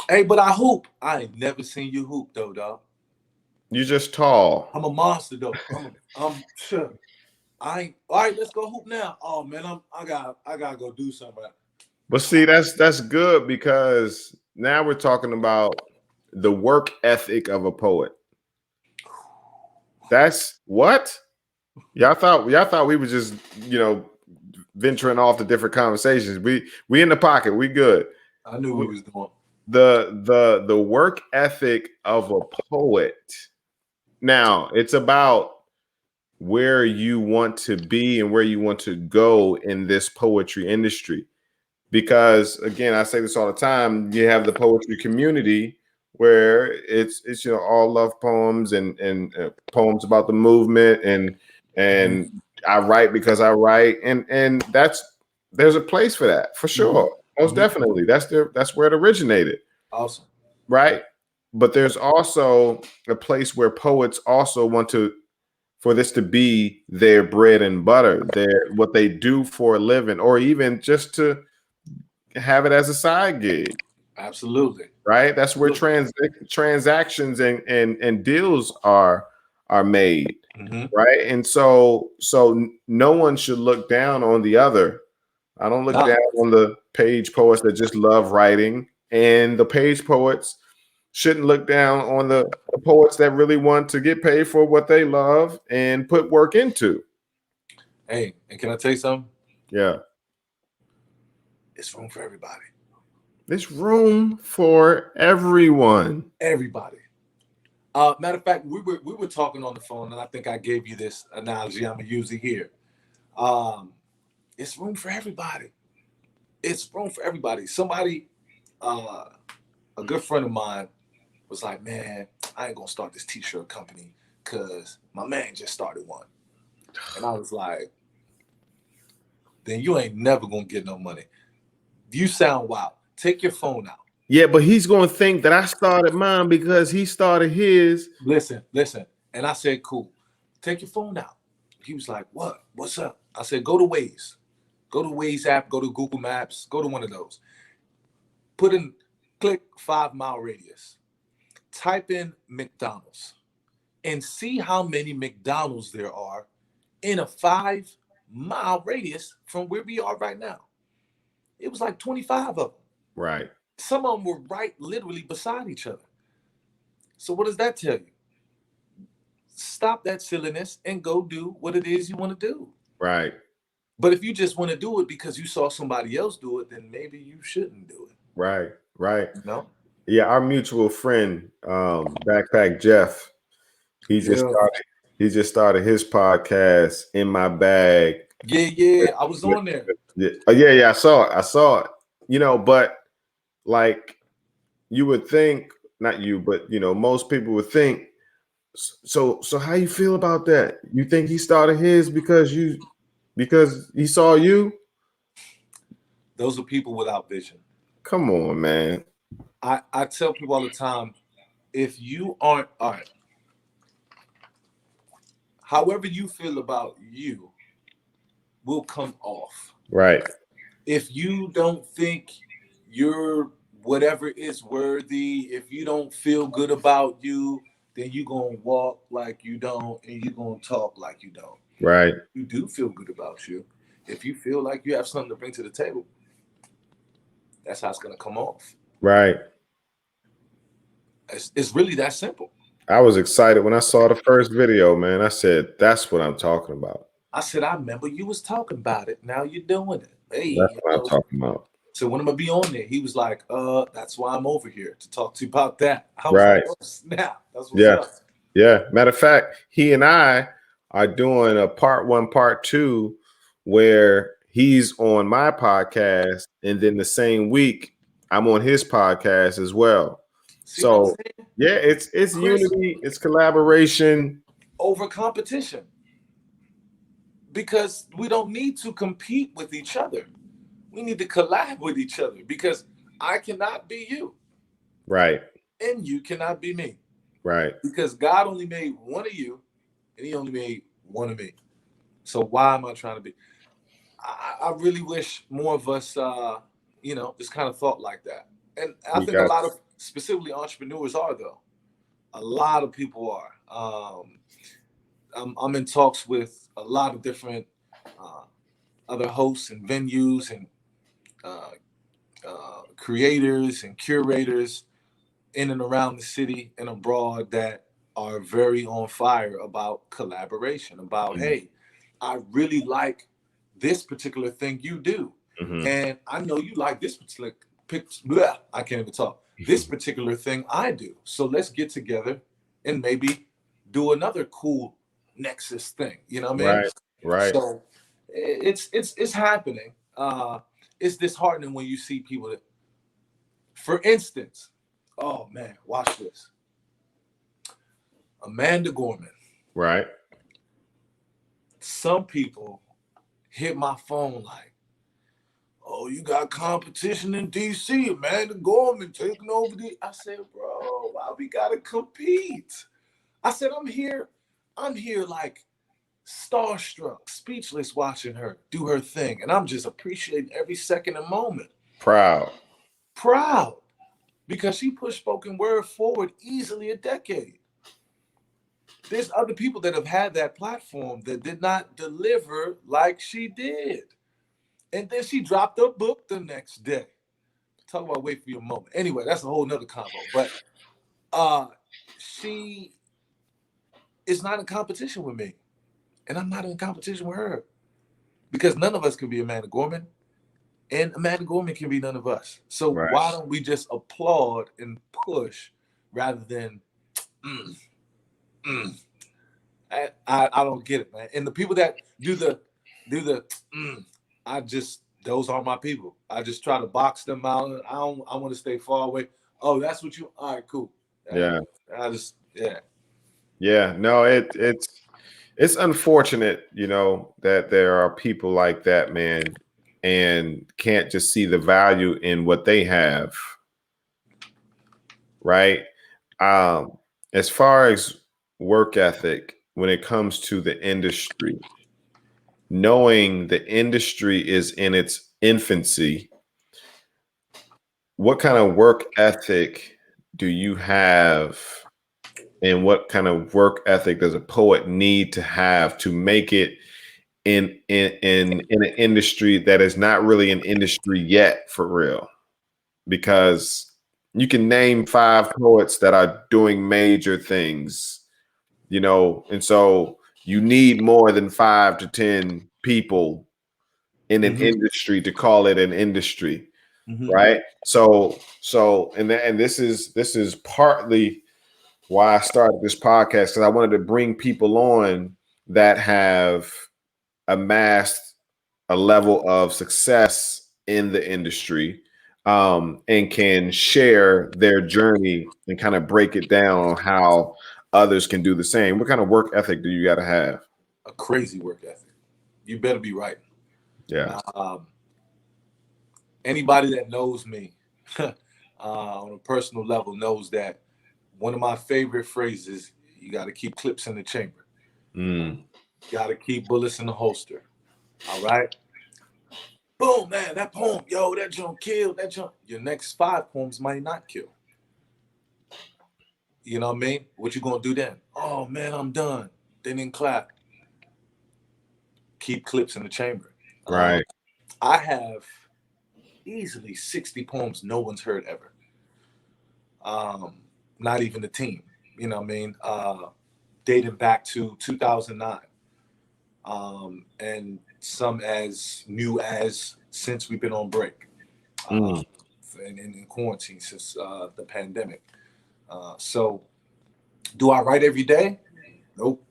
Hey, but I hoop. I ain't never seen you hoop though, dog. You're just tall. I'm a monster though. I'm sure. All right, let's go hoop now. Oh man, I gotta go do something. But see, that's good because now we're talking about the work ethic of a poet. That's what? Y'all thought we were just, venturing off to different conversations. We in the pocket. We good. I knew we was doing. The work ethic of a poet. Now, it's about where you want to be and where you want to go in this poetry industry. Because again, I say this all the time, you have the poetry community where it's all love poems and poems about the movement and I write because I write and there's a place for that for sure. Most definitely. That's where it originated. Awesome. Right? But there's also a place where poets also want for this to be their bread and butter, what they do for a living, or even just to have it as a side gig. Absolutely. Right? That's where transactions and deals are made. Right? And so no one should look down on the other. I don't look down on the page poets that just love writing, and the page poets shouldn't look down on the poets that really want to get paid for what they love and put work into. Hey, and can I tell you something? Yeah. It's room for everybody. There's room for everyone. Everybody. Matter of fact, we were talking on the phone, and I think I gave you this analogy. I'm gonna use it here. It's room for everybody. It's room for everybody. Somebody, a good friend of mine, was like, "Man, I ain't gonna start this t-shirt company because my man just started one." And I was like, "Then you ain't never gonna get no money. You sound wild. Take your phone out." Yeah, but he's gonna think that I started mine because he started his. Listen. And I said, "Cool. Take your phone out." He was like, "What? What's up?" I said, "Go to Waze. Go to Waze app. Go to Google Maps. Go to one of those. Click 5 mile radius. Type in McDonald's and see how many McDonald's there are in a 5 mile radius from where we are right now." It was like 25 of them. Right. Some of them were right literally beside each other. So what does that tell you? Stop that silliness and go do what it is you want to do. Right. But if you just want to do it because you saw somebody else do it, then maybe you shouldn't do it. Right. No. Yeah, our mutual friend, Backpack Jeff, he just started his podcast, In My Bag. Yeah, I was on there. Yeah, I saw it. But like you would think, not you, but most people would think. So how you feel about that? You think he started his because he saw you? Those are people without vision. Come on, man. I tell people all the time, if you aren't, all right, however you feel about you will come off. Right. If you don't think you're whatever is worthy, if you don't feel good about you, then you're going to walk like you don't, and you're going to talk like you don't. Right. You do feel good about you. If you feel like you have something to bring to the table, that's how it's going to come off. Right. It's really that simple. I was excited when I saw the first video, man. I said, that's what I'm talking about. I said, I remember you was talking about it. Now you're doing it. Hey, That's what I'm talking about. So when I'm gonna be on there, he was like, that's why I'm over here to talk to you about that. I was Right. like, oh, snap. That's what's up. Yeah. Matter of fact, he and I are doing a part 1, part 2, where he's on my podcast, and then the same week I'm on his podcast as well. See what I'm So saying? yeah, it's unity, it's collaboration over competition. Because we don't need to compete with each other. We need to collab with each other, because I cannot be you. Right. And you cannot be me. Right. Because God only made one of you, and he only made one of me. So why am I trying to be? I really wish more of us, just kind of thought like that. And I think a lot of, specifically entrepreneurs are, though. A lot of people are. I'm in talks with a lot of different other hosts and venues and creators and curators in and around the city and abroad that are very on fire about collaboration, about, hey, I really like this particular thing you do. Mm-hmm. And I know you like this particular, I can't even talk, this particular thing I do. So let's get together and maybe do another cool Nexus thing. You know what I mean? Right. So it's happening. It's disheartening when you see people that, for instance, oh man, watch this. Amanda Gorman. Right. Some people hit my phone like, oh, you got competition in DC, Amanda Gorman taking over the. I said, bro, why we gotta compete? I said, I'm here like starstruck, speechless, watching her do her thing. And I'm just appreciating every second and moment. Proud. Because she pushed spoken word forward easily a decade. There's other people that have had that platform that did not deliver like she did. And then she dropped her book the next day. Talk about wait for your moment. Anyway, that's a whole nother combo. But she is not in competition with me. And I'm not in competition with her. Because none of us can be Amanda Gorman. And Amanda Gorman can be none of us. So why don't we just applaud and push rather than I don't get it, man. And the people that do the those are my people. I just try to box them out. I want to stay far away. Oh, that's what you all right, cool. Yeah. Yeah, no, it's unfortunate, that there are people like that, man, and can't just see the value in what they have. Right. As far as work ethic, when it comes to the industry, knowing the industry is in its infancy, what kind of work ethic do you have, and what kind of work ethic does a poet need to have to make it in an industry that is not really an industry yet, for real? Because you can name 5 poets that are doing major things, and so you need more than 5 to 10 people in an industry to call it an industry, right? So and this is partly why I started this podcast, because I wanted to bring people on that have amassed a level of success in the industry, and can share their journey and kind of break it down on how others can do the same. What kind of work ethic do you got to have? A crazy work ethic. You better be right. Yeah. anybody that knows me on a personal level knows that one of my favorite phrases, you got to keep clips in the chamber. Got to keep bullets in the holster. All right? Boom, man, that poem, yo, that junk killed, that junk. Your next 5 poems might not kill. You know what I mean? What you gonna do then? Oh, man, I'm done. They didn't clap. Keep clips in the chamber. Right. I have easily 60 poems no one's heard ever. Not even the team. You know what I mean? Dating back to 2009. And some as new as since we've been on break. And in quarantine since the pandemic. So do I write every day? Nope.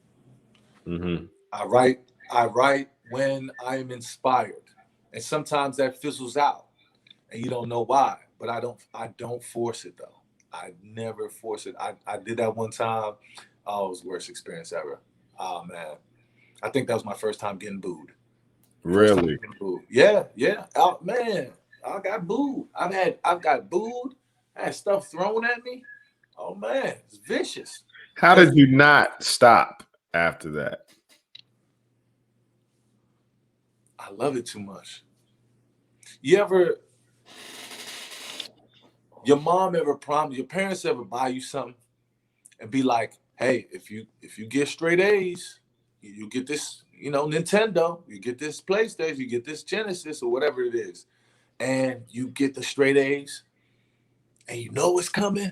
I write when I'm inspired. And sometimes that fizzles out and you don't know why, but I don't force it though. I never force it. I did that one time. Oh, it was the worst experience ever. Oh man. I think that was my first time getting booed. Really? Getting booed. Yeah. Oh man. I got booed. I've got booed. I had stuff thrown at me. Oh man, it's vicious. How did you not stop after that? I love it too much. Your parents ever buy you something and be like, hey, if you get straight A's, you get this, Nintendo, you get this PlayStation, you get this Genesis or whatever it is, and you get the straight A's, and you know it's coming.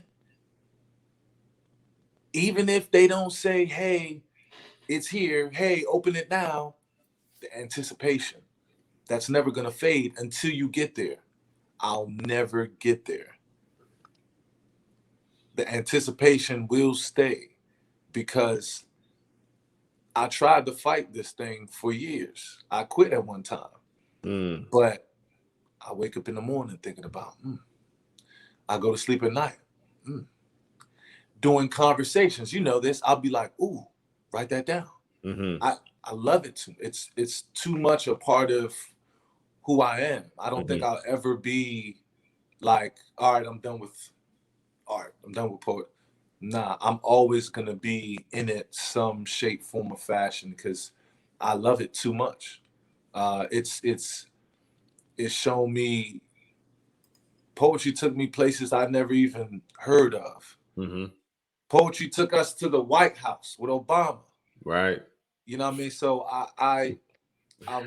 Even if they don't say, hey, it's here, hey, open it now, the anticipation, that's never going to fade until you get there. I'll never get there. The anticipation will stay because I tried to fight this thing for years. I quit at one time, but I wake up in the morning thinking about, I go to sleep at night. Doing conversations, you know this, I'll be like, ooh, write that down. I love it. It's too much a part of who I am. I don't think I'll ever be like, all right, I'm done with art. I'm done with poetry. Nah, I'm always gonna be in it some shape, form, or fashion because I love it too much. It's shown me, poetry took me places I never even heard of. Poetry took us to the White House with Obama. Right. You know what I mean? So I'll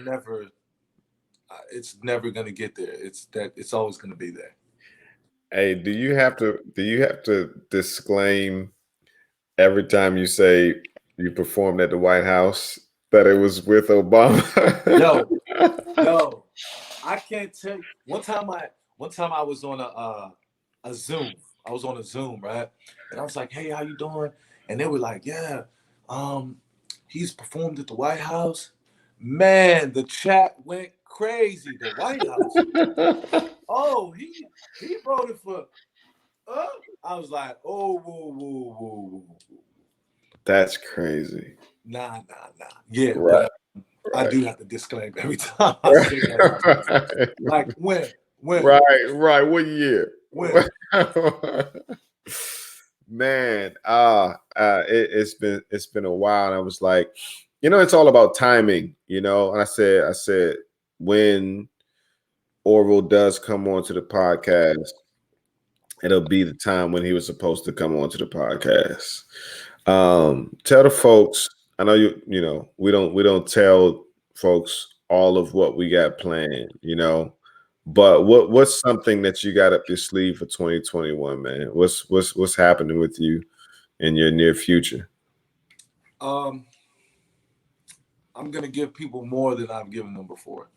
never. It's never gonna get there. It's always gonna be there. Hey, do you have to disclaim every time you say you performed at the White House that it was with Obama? Yo, I can't tell you. One time I was on a Zoom. I was on a Zoom, right? And I was like, hey, how you doing? And they were like, yeah, he's performed at the White House. Man, the chat went crazy. The White House. Oh, he voted for. I was like, oh, whoa. That's crazy. Nah. Yeah, right. but I do have to disclaim every time I say that. Like when? Right. What year? When? Man, it's been a while, and I was like, it's all about timing, and I said when Orville does come onto the podcast, it'll be the time when he was supposed to come onto the podcast. Tell the folks, I know we don't tell folks all of what we got planned, but what's something that you got up your sleeve for 2021, man? What's happening with you in your near future? I'm gonna give people more than I've given them before.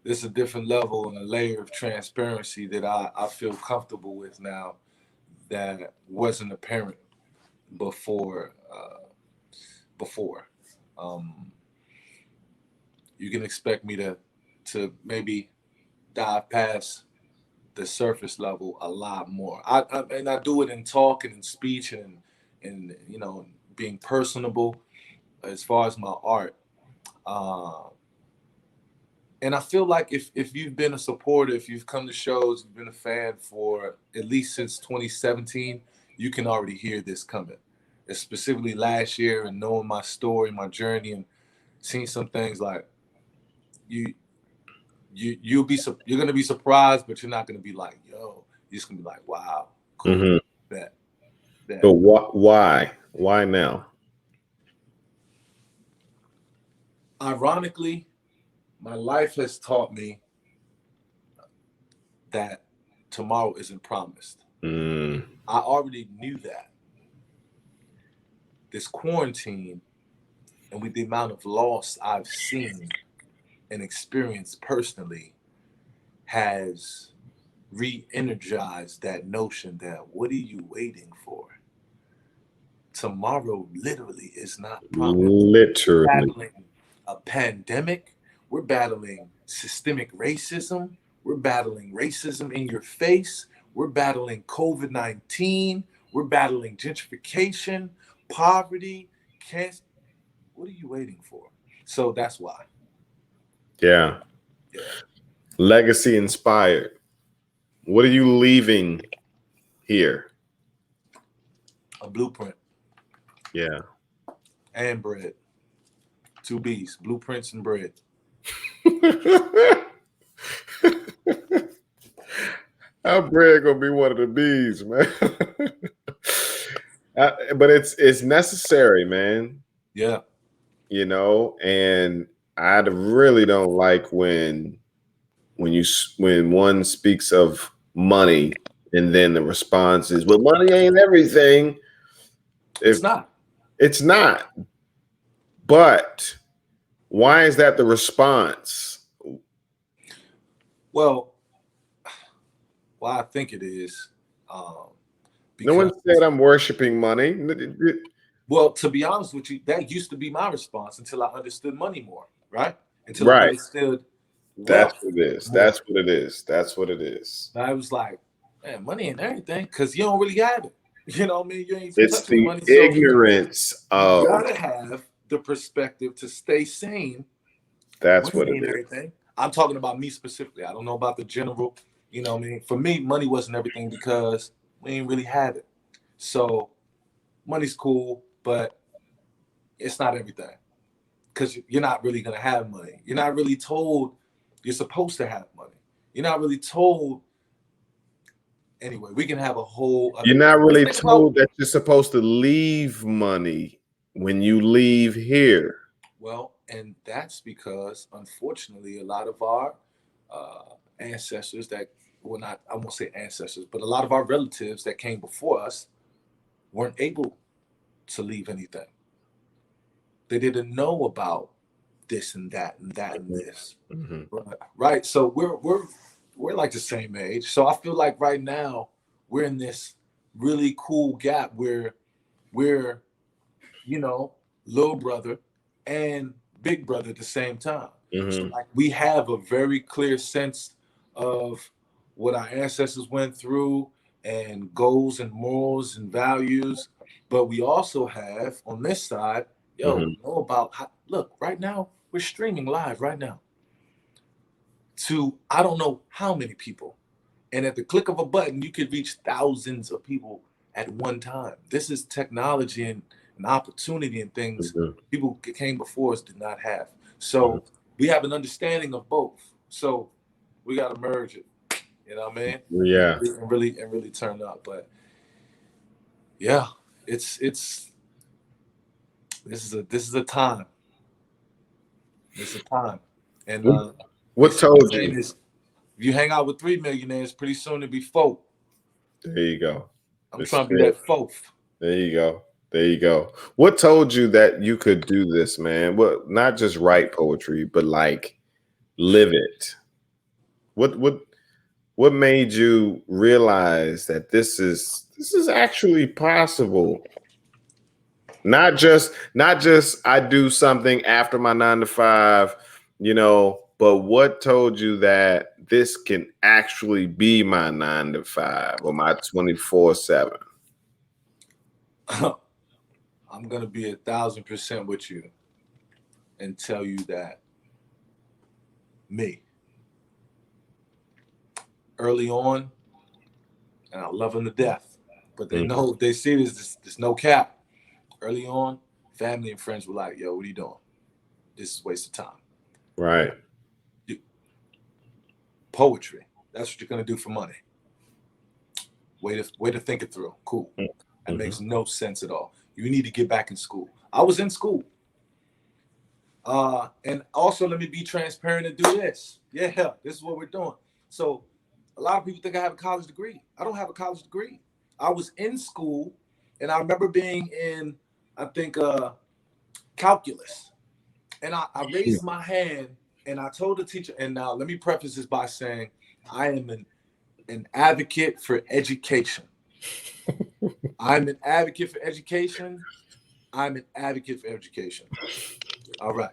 There's a different level and a layer of transparency that I feel comfortable with now that wasn't apparent before. You can expect me to maybe dive past the surface level a lot more. I do it in talk and in speech and being personable. As far as my art, And I feel like if you've been a supporter, if you've come to shows, you've been a fan for at least since 2017, you can already hear this coming. And specifically last year, and knowing my story, my journey, and seeing some things like you you're gonna be surprised, but you're not gonna be like, yo, you're just gonna be like, wow, cool. Mm-hmm. That But why? Why now? Ironically, my life has taught me that tomorrow isn't promised. Mm. I already knew that. This quarantine, and with the amount of loss I've seen and experienced personally, has re-energized that notion that what are you waiting for? Tomorrow literally is not promised. Literally. We're battling a pandemic. We're battling systemic racism. We're battling racism in your face. We're battling COVID-19. We're battling gentrification, poverty, cancer. What are you waiting for? So that's why. Yeah. Yeah. Legacy inspired. What are you leaving here? A blueprint. Yeah. And bread. 2 B's, blueprints and bread. How bread gonna be one of the B's, man? But it's necessary, man. Yeah. You know, and I really don't like when one speaks of money and then the response is, well, money ain't everything. It's not. It's not. But why is that the response? Well, I think it is. No one said I'm worshiping money. Well, to be honest with you, that used to be my response until I understood money more, right? Until Right. I understood That's wealth what it is. more. That's what it is. That's what it is. I was like, man, money ain't everything because you don't really have it. You know what I mean? You ain't It's touching the money. ignorance of. You gotta have the perspective to stay sane. That's Money what it ain't is. everything. I'm talking about me specifically. I don't know about the general. You know what I mean? For me, money wasn't everything because we ain't really had it. So money's cool, but it's not everything because you're not really going to have money. You're not really told you're supposed to have money. You're not really told. Anyway, we can have a whole. You're not really told that you're supposed to leave money when you leave here. Well, and that's because, unfortunately, a lot of our ancestors that, well, not, I won't say ancestors, but a lot of our relatives that came before us weren't able to leave anything. They didn't know about this and that and that and this. Mm-hmm. Right. So we're like the same age. So I feel like right now we're in this really cool gap where we're, little brother and big brother at the same time. Mm-hmm. So like we have a very clear sense of what our ancestors went through and goals and morals and values. But we also have on this side, we know about look, right now, we're streaming live right now to I don't know how many people. And at the click of a button, you could reach thousands of people at one time. This is technology and an opportunity and things people came before us did not have. So we have an understanding of both. So we got to merge it. You know what I mean? Yeah. And really turn up. But yeah, it's this is a time. It's a time. And what told you? Is, if you hang out with 3 millionaires, pretty soon it'll be 4. There you go. I'm trying to be that 4th. There you go. There you go. What told you that you could do this, man? What, not just write poetry, but like live it? What made you realize that this is actually possible? Not just I do something after my 9 to 5, but what told you that this can actually be my 9 to 5 or my 24/7? I'm going to be 1,000% with you and tell you that Me. Early on, and I love them to death, but they know, they see there's no cap. Early on, family and friends were like, yo, what are you doing? This is a waste of time. Right. Poetry. That's what you're going to do for money. Way to think it through. Cool. That makes no sense at all. You need to get back in school. I was in school. And also, let me be transparent and do this. Yeah, this is what we're doing. So a lot of people think I have a college degree. I don't have a college degree. I was in school, and I remember being in, I think, calculus. And I raised my hand, and I told the teacher, and now let me preface this by saying I am an advocate for education. I'm an advocate for education. I'm an advocate for education. All right.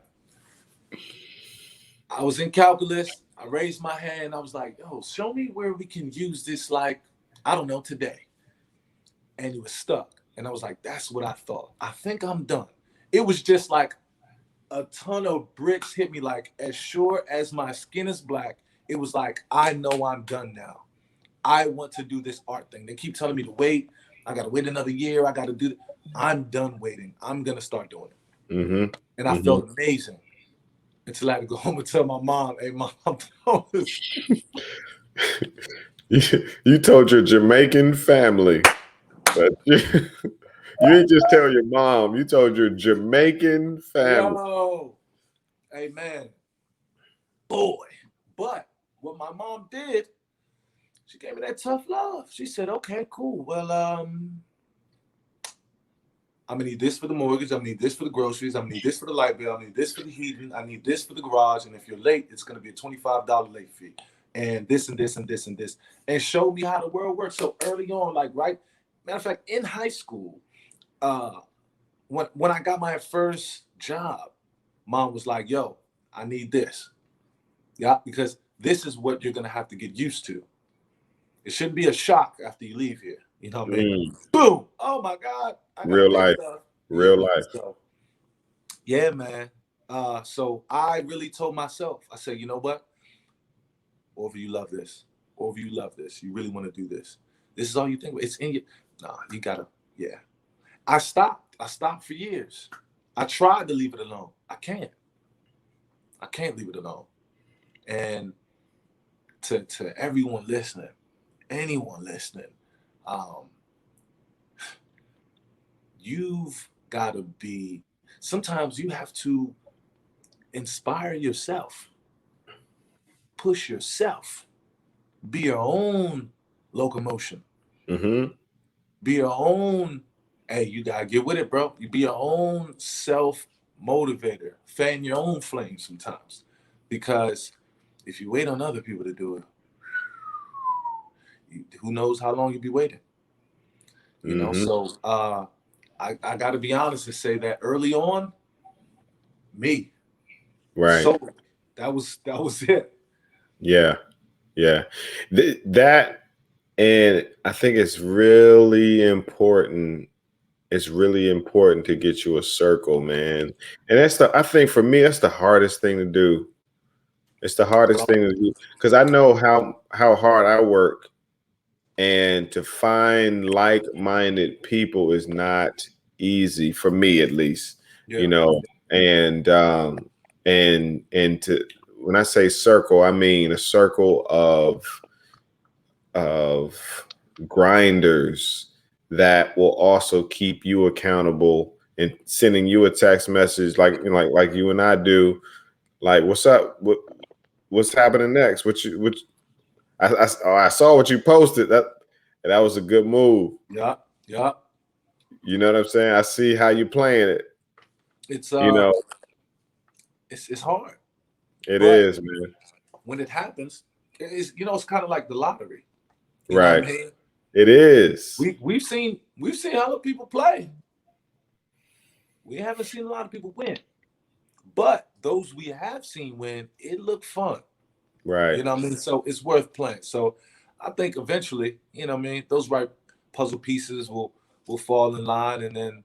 I was in calculus. I raised my hand. I was like, yo, show me where we can use this, like, I don't know, today. And it was stuck. And I was like, that's what I thought. I think I'm done. It was just like a ton of bricks hit me, like, as sure as my skin is black. It was like, I know I'm done now. I want to do this art thing. They keep telling me to wait. I got to wait another year. I got to do it. I'm done waiting. I'm going to start doing it. And I felt amazing until I had to go home and tell my mom, hey, Mom, I'm doing this. You told your Jamaican family, but you didn't just tell your mom. You told your Jamaican family. Yo, hey, man. Boy. But what my mom did, she gave me that tough love. She said, okay, cool. Well, I'm going to need this for the mortgage. I'm going to need this for the groceries. I'm going to need this for the light bill. I need this for the heating. I need this for the garage. And if you're late, it's going to be a $25 late fee. And this and this and this and this. And showed me how the world works. So early on, like, right? Matter of fact, in high school, when I got my first job, Mom was like, yo, I need this. Yeah, because this is what you're going to have to get used to. It shouldn't be a shock after you leave here. You know what I mean? Boom. Oh, my God. Real life. Real life. So, yeah, man. So I really told myself, I said, you know what? Or if you love this, or if you love this, you really want to do this. This is all you think about. It's in you. Nah, you got to, yeah. I stopped for years. I tried to leave it alone. I can't leave it alone. And to everyone listening, anyone listening, you've got to be, sometimes you have to inspire yourself, push yourself, be your own locomotion, be your own, hey, you got to get with it, bro. You be your own self-motivator, fan your own flame sometimes, because if you wait on other people to do it, who knows how long you'll be waiting, you know? So I got to be honest and say that early on, me, right? So that was it. Yeah. That, and I think it's really important. It's really important to get you a circle, man. And I think for me, that's the hardest thing to do. It's the hardest thing to do, because I know how hard I work, and to find like-minded people is not easy for me, at least. Yeah. You know, and to, when I say circle, I mean a circle of grinders that will also keep you accountable and sending you a text message like you and I do, like, what's up? What's happening next? I saw what you posted. That was a good move. Yeah. You know what I'm saying? I see how you playing it. It's you know, it's hard. It is, man. When it happens, it's it's kind of like the lottery. You right. Know what I mean? It is. We've seen other people play. We haven't seen a lot of people win. But those we have seen win, it looked fun. Right. You know what I mean? So it's worth playing. So I think eventually, those right puzzle pieces will fall in line, and then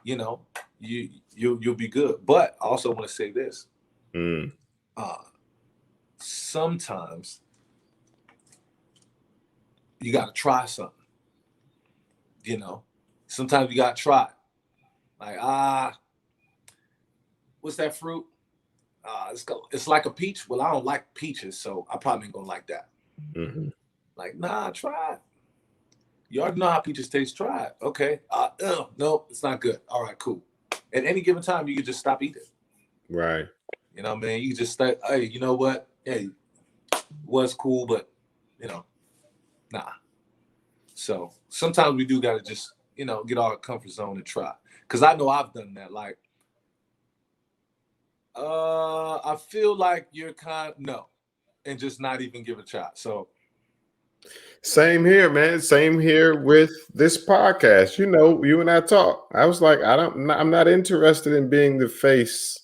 you'll be good. But I also want to say this. sometimes you got to try something. You know, sometimes you got to try. Like, what's that fruit? It's like a peach. Well, I don't like peaches, so I probably ain't gonna like that. Mm-hmm. Like, nah, try it. You already know how peaches taste. Try it. Okay. No, it's not good. All right, cool. At any given time, you can just stop eating. Right. You know what I mean? You can just start, hey, you know what? Hey, was cool, but, you know, nah. So sometimes we do got to just, you know, get our comfort zone and try. Because I know I've done that. Like, I feel like you're no, and just not even give it a shot. So same here, man. Same here with this podcast. You know, you and I talk. I was like, I'm not interested in being the face.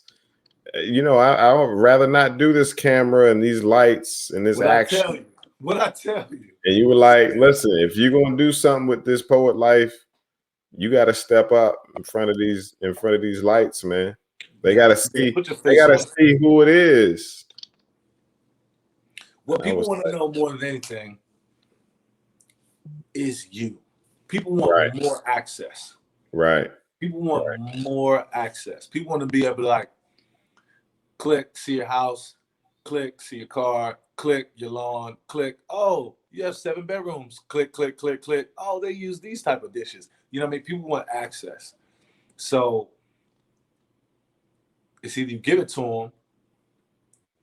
You know, I would rather not do this camera and these lights and this action. What I tell you. And you were like, listen, if you're gonna do something with this poet life, you got to step up in front of these lights, man. They got to see. They got to see who it is. What people want to know more than anything is you. People want more access. Right. People want more access. People want to be able to like click, see your house, click, see your car, click your lawn, click. Oh, you have 7 bedrooms. Click, click, click, click. Oh, they use these type of dishes. You know what I mean? People want access. So it's either you give it to them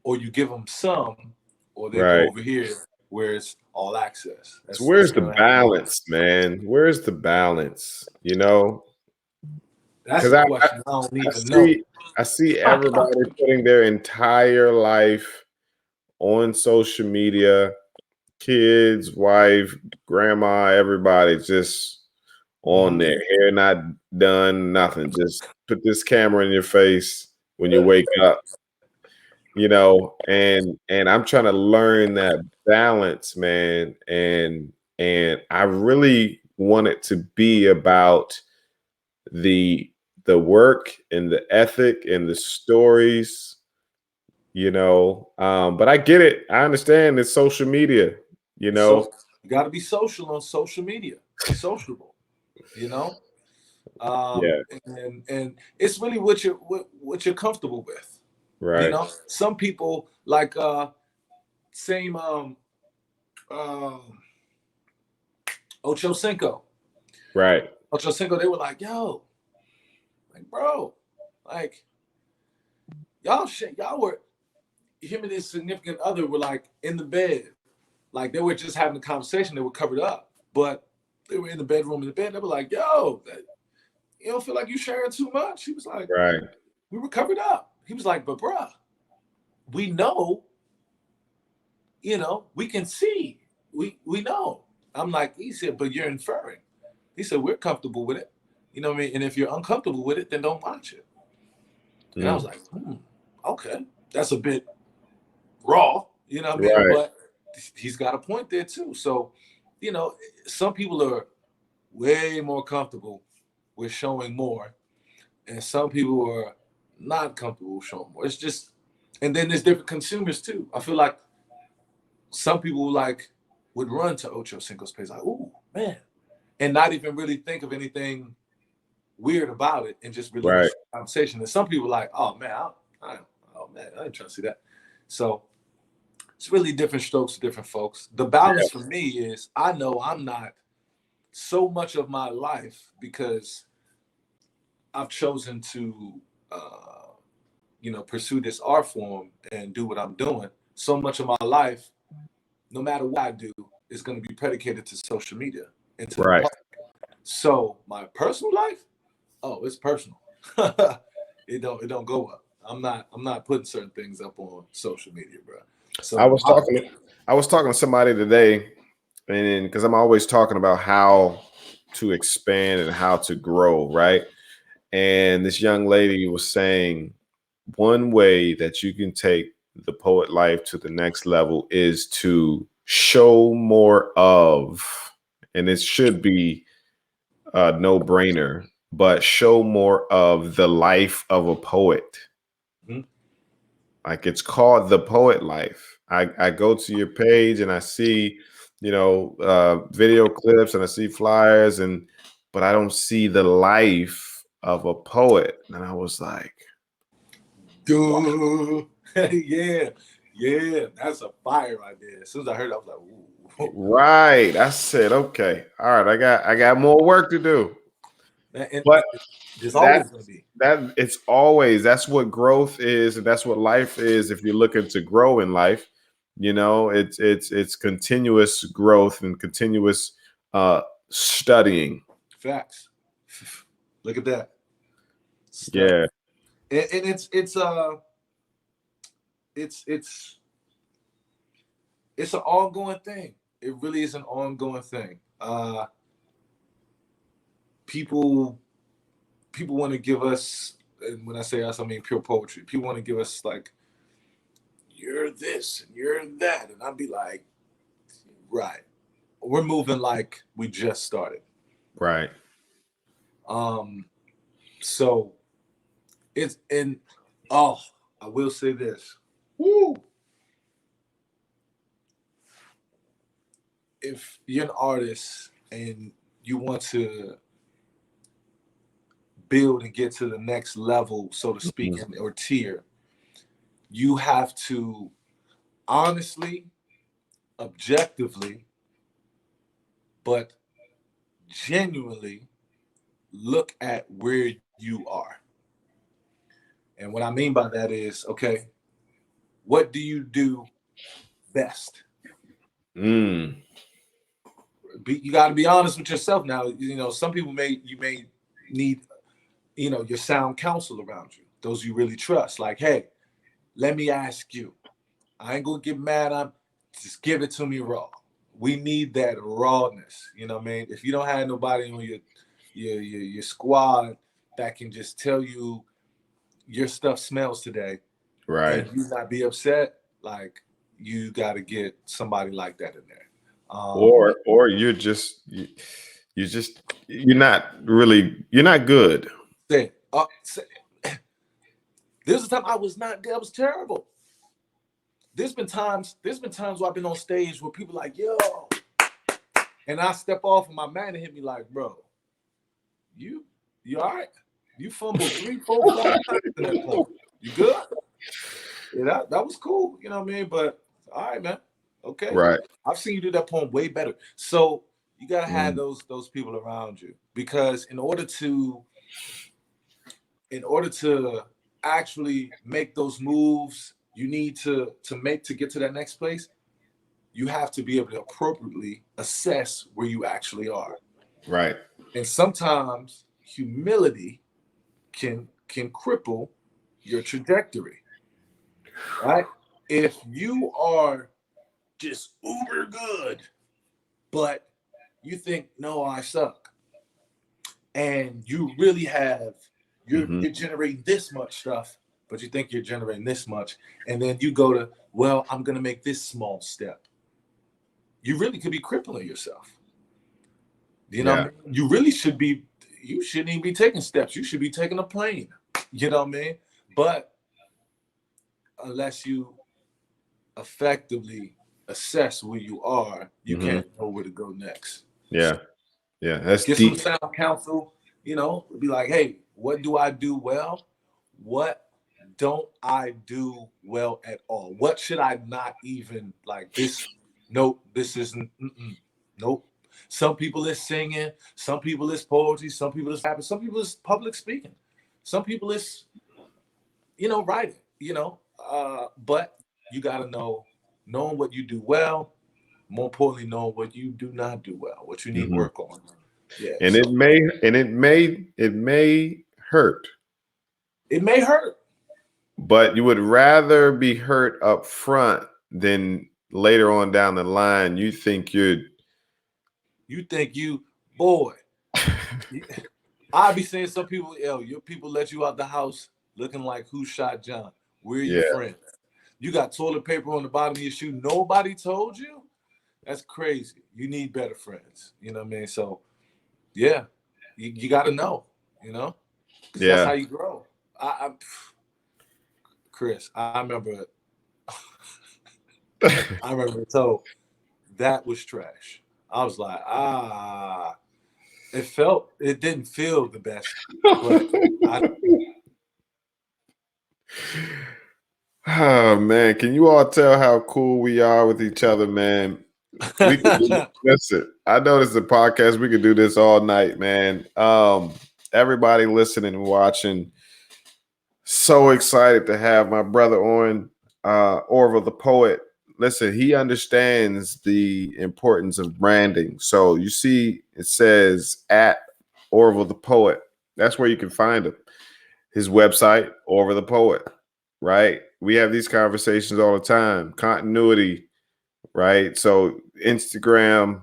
or you give them some, or they go over here where it's all access. So where's the balance, man? Where's the balance? You know? That's the question I don't even know. I see everybody putting their entire life on social media, kids, wife, grandma, everybody just on there, hair not done, nothing. Just put this camera in your face when you wake up, you know, and I'm trying to learn that balance, man. And I really want it to be about the work and the ethic and the stories, you know. But I get it. I understand it's social media, you know. So you got to be social on social media. Be sociable, you know. And it's really what you're comfortable with, right? You know, some people like same Ocho Cinco, right? Ocho Cinco, they were like, yo, like, bro, like, y'all were, him and his significant other were like in the bed, like they were just having a conversation. They were covered up, but they were in the bedroom in the bed. They were like, yo, you don't feel like you sharing too much? He was like, right. We were covered up. He was like, but bruh, we know, you know, we can see, we know. I'm like, he said, but you're inferring. He said, we're comfortable with it. You know what I mean? And if you're uncomfortable with it, then don't watch it. And I was like, okay, that's a bit raw, you know what I mean? But he's got a point there too. So, you know, some people are way more comfortable with showing more, and some people are not comfortable with showing more. It's just, and then there's different consumers too. I feel like some people like would run to Ocho Cinco's page like, ooh, man, and not even really think of anything weird about it and just relinquish the conversation. And some people like, oh man, I ain't trying to see that. So it's really different strokes for different folks. The balance for me is I know I'm not so much of my life because I've chosen to, pursue this art form and do what I'm doing. So much of my life, no matter what I do, is going to be predicated to social media and to the public. So my personal life, it's personal. It don't go up. I'm not putting certain things up on social media, bro. So I was talking to somebody today, and because I'm always talking about how to expand and how to grow, right? And this young lady was saying one way that you can take the poet life to the next level is to show more of, and it should be a no-brainer, but show more of the life of a poet. Like it's called The Poet Life. I go to your page and I see, video clips and I see flyers but I don't see the life of a poet. And I was like, duh. Yeah, that's a fire right there. As soon as I heard it, I was like, ooh. right. I said, okay, all right, I got more work to do. And But there's that always gonna be. it's always, that's what growth is, and that's what life is. If you're looking to grow in life, it's continuous growth and continuous studying. Facts. Look at that stuff. Yeah. And it's an ongoing thing. It really is an ongoing thing. People want to give us, and when I say us, I mean pure poetry. People want to give us like, you're this and you're that, and I'd be like, right, we're moving like we just started. Right. So it's I will say this. Woo! If you're an artist and you want to build and get to the next level, so to speak, or tier, you have to honestly, objectively, but genuinely look at where you are. And what I mean by that is, okay, what do you do best? You got to be honest with yourself now. Some people may need, your sound counsel around you, those you really trust. Like, hey, let me ask you. I ain't gonna get mad. Just give it to me raw. We need that rawness. You know what I mean? If you don't have nobody on your squad that can just tell you your stuff smells today, Right. and you not be upset, like you got to get somebody like that in there. Or you're not good. There's a time I was not good. I was terrible. There's been times where I've been on stage where people like, yo, and I step off and my man hit me like, bro, you all right? You fumbled 3, 4, 5 times in that point. You good? Yeah, that was cool. You know what I mean? But all right, man. Okay. Right. I've seen you do that poem way better. So you gotta have those people around you, because in order to actually make those moves you need to get to that next place, you have to be able to appropriately assess where you actually are. Right. And sometimes humility can cripple your trajectory. Right? If you are just uber good, but you think, no, I suck, and you really have, you're generating this much stuff, but you think you're generating this much, and then you go to, well, I'm going to make this small step. You really could be crippling yourself. You know what I mean? You really you shouldn't even be taking steps. You should be taking a plane. You know what I mean? But unless you effectively assess where you are, you can't know where to go next. Yeah. Yeah. That's Get deep. some sound counsel, be like, hey, what do I do well? What don't I do well at all? What should I not even like this? Nope, this isn't. Nope. Some people is singing, some people is poetry, some people is rapping, some people is public speaking, some people is, writing, but you got to knowing what you do well, more importantly, knowing what you do not do well, what you need work on. Yeah. And it may hurt. It may hurt. But you would rather be hurt up front than later on down the line. You think boy. I'll be saying some people, your people let you out the house looking like Who Shot John? Where are your friends? You got toilet paper on the bottom of your shoe. Nobody told you? That's crazy. You need better friends. You know what I mean? So, yeah, you got to know, 'cause that's how you grow. Chris, I remember. So that was trash. I was like, it didn't feel the best, but Oh man, can you all tell how cool we are with each other, man? We could listen. I know this is a podcast. We could do this all night, man. Everybody listening and watching, so excited to have my brother on, Orville the poet. Listen, he understands the importance of branding. So you see, it says at Orville the poet. That's where you can find him. His website, Orville the poet. Right? We have these conversations all the time. Continuity, right? So Instagram,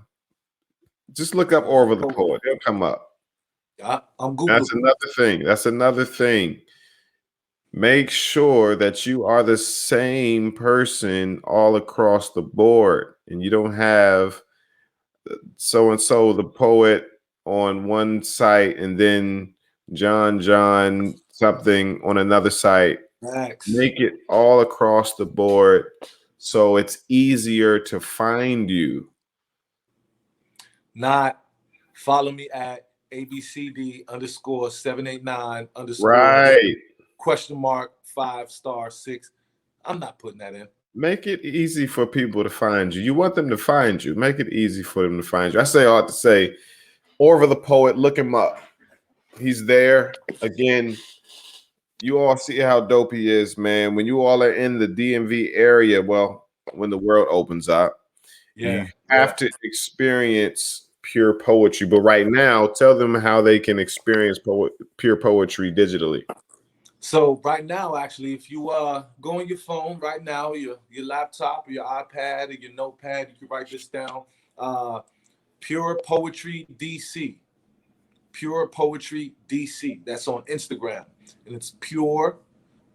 just look up Orville the poet. It'll come up. I'm Googling. That's another thing. Make sure that you are the same person all across the board, and you don't have so and so the poet on one site and then John something on another site. Max. Make it all across the board so it's easier to find you. Not follow me at ABCD_789_ Right. !5*6. I'm not putting that in. Make it easy for people to find you. You want them to find you. Make it easy for them to find you. I say all to say, Orville the poet, look him up. He's there. Again, you all see how dope he is, man. When you all are in the DMV area, well, when the world opens up, you have to experience pure poetry. But right now, tell them how they can experience pure poetry digitally. So right now, actually, if you go on your phone right now, your laptop or your iPad or your notepad, you can write this down. Pure Poetry DC. Pure Poetry DC. That's on Instagram. And it's Pure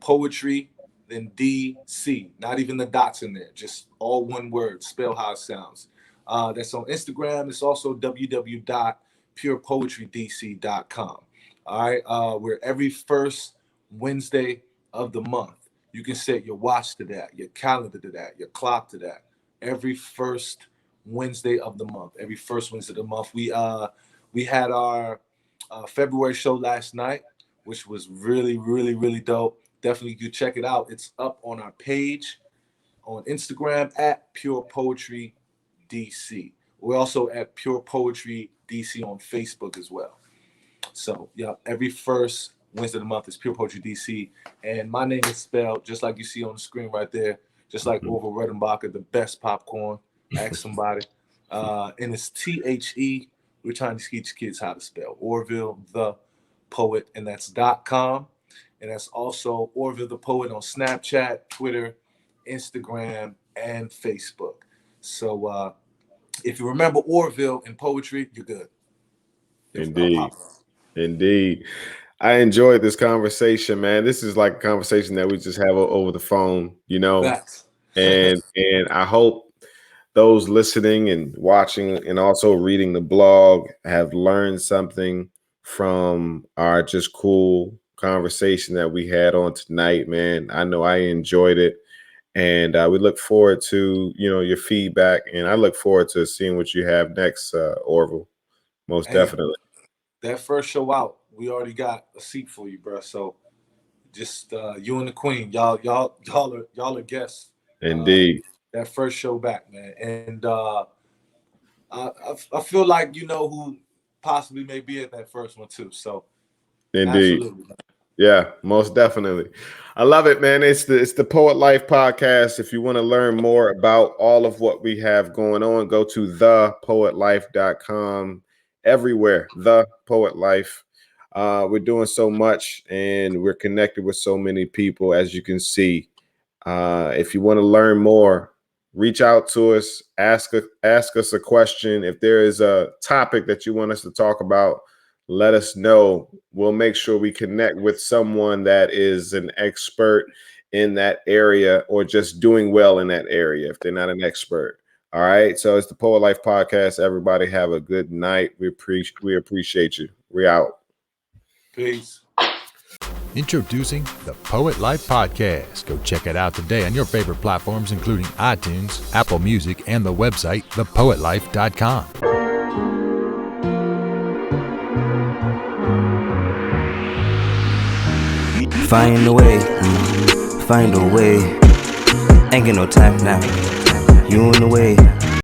Poetry, then DC. Not even the dots in there. Just all one word. Spell how it sounds. That's on Instagram. It's also www.purepoetrydc.com. All right. We're every first Wednesday of the month. You can set your watch to that, your calendar to that, your clock to that. Every first Wednesday of the month. Every first Wednesday of the month. We had our February show last night, which was really, really, really dope. Definitely you check it out. It's up on our page on Instagram at Pure Poetry DC. We're also at Pure Poetry DC on Facebook as well. So yeah, every first Wednesday of the month is Pure Poetry DC, and my name is spelled just like you see on the screen right there, just like Orville Redenbacher, the best popcorn. Ask somebody, and it's THE. We're trying to teach kids how to spell Orville the Poet, and that's .com, and that's also Orville the Poet on Snapchat, Twitter, Instagram, and Facebook. So if you remember Orville and poetry, you're good. Indeed. I enjoyed this conversation, man. This is like a conversation that we just have over the phone, you know. and I hope those listening and watching and also reading the blog have learned something from our just cool conversation that we had on tonight, man. I know I enjoyed it, and we look forward to your feedback, and I look forward to seeing what you have next, Orville. Most definitely. That first show out, we already got a seat for you, bro. So just you and the Queen, y'all are guests. Indeed. That first show back, man, and I feel like you know who possibly may be in that first one too. So indeed. Absolutely. Yeah, most definitely. I love it, man. It's the Poet Life podcast. If you want to learn more about all of what we have going on, go to thepoetlife.com. Everywhere, The Poet Life. We're doing so much, and we're connected with so many people, as you can see. If you want to learn more, reach out to us. Ask us a question. If there is a topic that you want us to talk about, let us know. We'll make sure we connect with someone that is an expert in that area or just doing well in that area if they're not an expert. All right. So it's the Poet Life podcast. Everybody have a good night. We appreciate you. We're out. Peace. Introducing the Poet Life Podcast. Go check it out today on your favorite platforms, including iTunes, Apple Music, and the website, thepoetlife.com. Find a way, find a way. Ain't got no time now. You in the way.